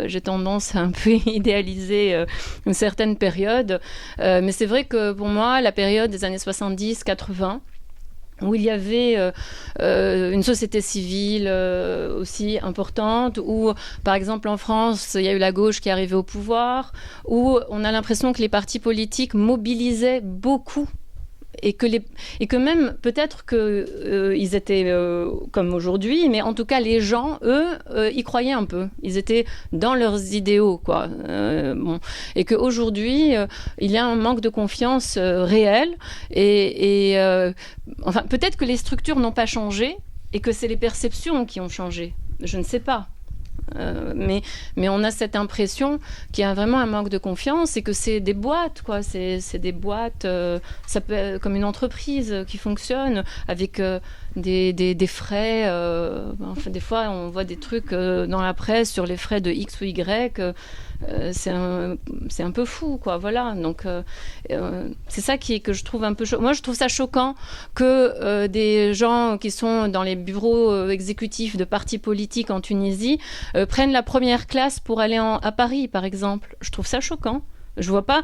j'ai tendance à un peu idéaliser une certaine période, mais c'est vrai que pour moi la période des années 70-80 où il y avait une société civile aussi importante, où, par exemple, en France, il y a eu la gauche qui est arrivée au pouvoir, où on a l'impression que les partis politiques mobilisaient beaucoup. Et que même, peut-être qu'ils étaient comme aujourd'hui, mais en tout cas, les gens, eux, y croyaient un peu. Ils étaient dans leurs idéaux, quoi. Et qu'aujourd'hui, il y a un manque de confiance réel. Enfin, peut-être que les structures n'ont pas changé et que c'est les perceptions qui ont changé. Je ne sais pas. Mais on a cette impression qu'il y a vraiment un manque de confiance et que c'est des boîtes, quoi. C'est des boîtes, ça peut être comme une entreprise qui fonctionne avec des frais. Enfin, des fois, on voit des trucs dans la presse sur les frais de X ou Y. C'est un peu fou, quoi. Voilà. Donc, c'est ça que je trouve un peu choquant. Moi, je trouve ça choquant que des gens qui sont dans les bureaux exécutifs de partis politiques en Tunisie prennent la première classe pour aller à Paris, par exemple. Je trouve ça choquant. Je vois pas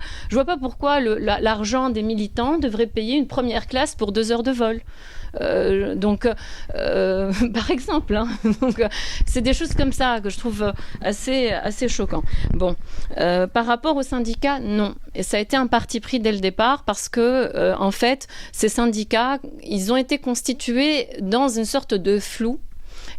pourquoi l'argent des militants devrait payer une première classe pour 2 heures de vol. Par exemple, hein. Donc, c'est des choses comme ça que je trouve assez choquant. Bon, par rapport aux syndicats, non. Et ça a été un parti pris dès le départ parce que, en fait, ces syndicats, ils ont été constitués dans une sorte de flou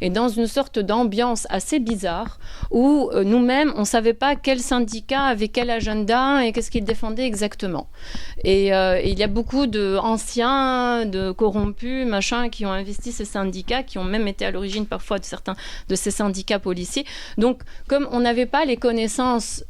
et dans une sorte d'ambiance assez bizarre où nous-mêmes, on ne savait pas quel syndicat avait quel agenda et qu'est-ce qu'il défendait exactement. Et il y a beaucoup d'anciens, de corrompus, qui ont investi ces syndicats, qui ont même été à l'origine parfois de certains de ces syndicats policiers. Donc, comme on n'avait pas les connaissances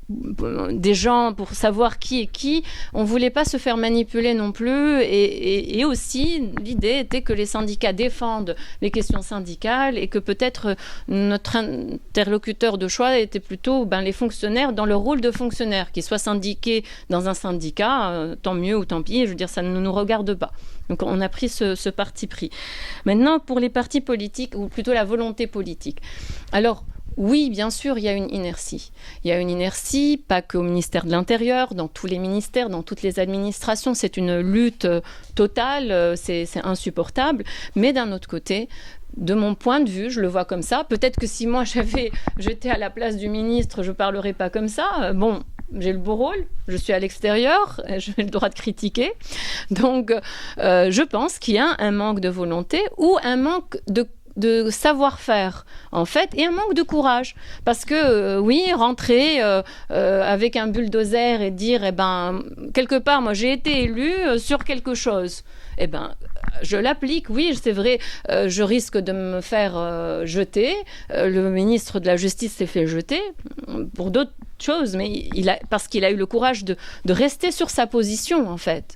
des gens pour savoir qui est qui, on ne voulait pas se faire manipuler non plus. Et aussi, l'idée était que les syndicats défendent les questions syndicales et que peut-être notre interlocuteur de choix était plutôt les fonctionnaires dans leur rôle de fonctionnaires, qu'ils soient syndiqués dans un syndicat, tant mieux ou tant pis, je veux dire, ça ne nous regarde pas. Donc on a pris ce parti pris. Maintenant, pour les partis politiques, ou plutôt la volonté politique. Alors, oui, bien sûr, il y a une inertie. Il y a une inertie, pas qu'au ministère de l'Intérieur, dans tous les ministères, dans toutes les administrations. C'est une lutte totale, c'est insupportable. Mais d'un autre côté, de mon point de vue, je le vois comme ça. Peut-être que si moi j'étais à la place du ministre, je ne parlerais pas comme ça. Bon, j'ai le beau rôle, je suis à l'extérieur, j'ai le droit de critiquer. Donc, je pense qu'il y a un manque de volonté ou un manque de savoir-faire, en fait, et un manque de courage. Parce que, oui, rentrer avec un bulldozer et dire, quelque part, moi, j'ai été élu sur quelque chose. Je l'applique, oui, c'est vrai, je risque de me faire jeter. Le ministre de la Justice s'est fait jeter pour d'autres choses, mais parce qu'il a eu le courage de rester sur sa position, en fait.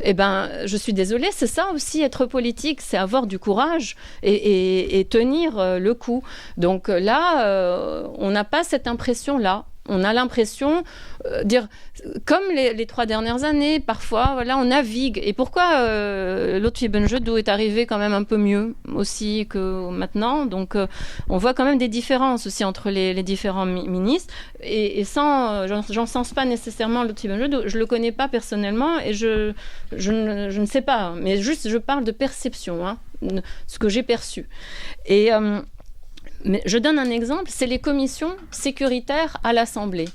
Je suis désolée, c'est ça aussi, être politique, c'est avoir du courage et tenir le coup. Donc là, on n'a pas cette impression-là. On a l'impression, comme les 3 dernières années, parfois, voilà, on navigue. Et pourquoi Lotfi Benjedou est arrivé quand même un peu mieux aussi que maintenant. Donc, on voit quand même des différences aussi entre les différents ministres. Et j'encense pas nécessairement Lotfi Benjedou. Je le connais pas personnellement et je ne sais pas. Mais juste, je parle de perception, hein, ce que j'ai perçu. Et mais je donne un exemple, c'est les commissions sécuritaires à l'Assemblée.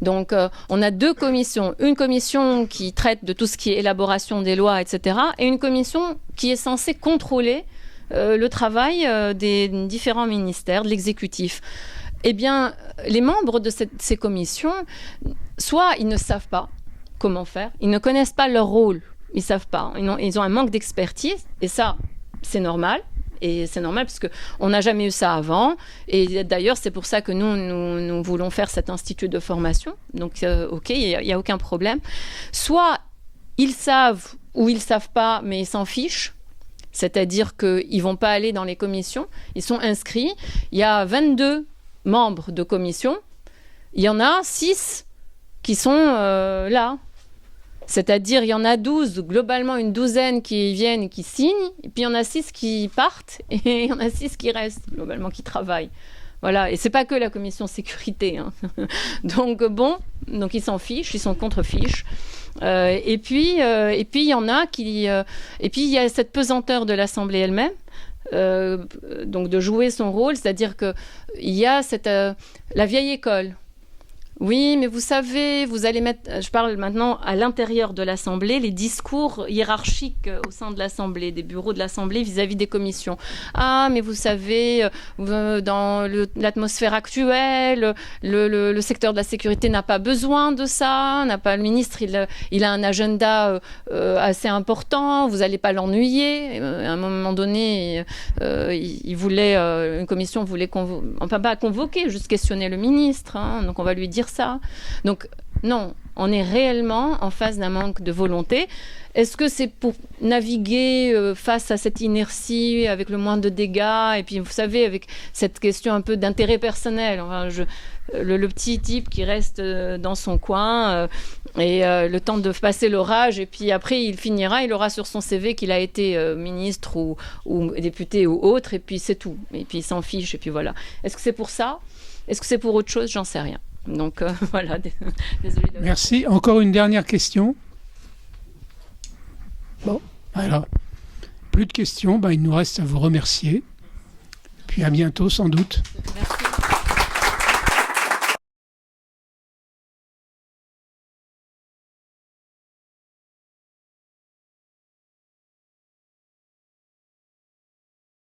Donc, on a 2 commissions. Une commission qui traite de tout ce qui est élaboration des lois, etc. Et une commission qui est censée contrôler le travail des différents ministères, de l'exécutif. Eh bien, les membres de ces commissions, soit ils ne savent pas comment faire, ils ne connaissent pas leur rôle, ils ne savent pas. Ils ont un manque d'expertise, et ça, c'est normal. Et c'est normal parce qu'on n'a jamais eu ça avant. Et d'ailleurs, c'est pour ça que nous voulons faire cet institut de formation. Donc, OK, il n'y a aucun problème. Soit ils savent ou ils ne savent pas, mais ils s'en fichent. C'est-à-dire qu'ils ne vont pas aller dans les commissions. Ils sont inscrits. Il y a 22 membres de commission. Il y en a 6 qui sont là. C'est-à-dire, il y en a 12, globalement une douzaine qui viennent et qui signent, et puis il y en a 6 qui partent, et il y en a 6 qui restent, globalement, qui travaillent. Voilà, et c'est pas que la commission sécurité. Hein. Donc ils s'en fichent, ils sont contre-fiches. Et puis il y en a qui... et puis il y a cette pesanteur de l'Assemblée elle-même, donc de jouer son rôle, c'est-à-dire qu'il y a la vieille école. Oui, mais vous savez, vous allez mettre, je parle maintenant à l'intérieur de l'Assemblée, les discours hiérarchiques au sein de l'Assemblée, des bureaux de l'Assemblée vis-à-vis des commissions. Ah, mais vous savez, dans l'atmosphère actuelle, le secteur de la sécurité n'a pas besoin de ça, le ministre, il a un agenda assez important, vous n'allez pas l'ennuyer. À un moment donné, il voulait, une commission voulait pas convoquer, juste questionner le ministre, hein, donc on va lui dire ça. Donc non, on est réellement en face d'un manque de volonté. Est-ce que c'est pour naviguer face à cette inertie avec le moins de dégâts, et puis vous savez, avec cette question un peu d'intérêt personnel, enfin, le petit type qui reste dans son coin et le temps de passer l'orage, et puis après il aura sur son CV qu'il a été ministre ou député ou autre, et puis c'est tout, et puis il s'en fiche, et puis voilà. Est-ce que c'est pour ça? Est-ce que c'est pour autre chose? J'en sais rien. Donc voilà, désolé. Merci. Encore une dernière question. Bon, alors, plus de questions. Il nous reste à vous remercier. Puis à bientôt, sans doute. Merci.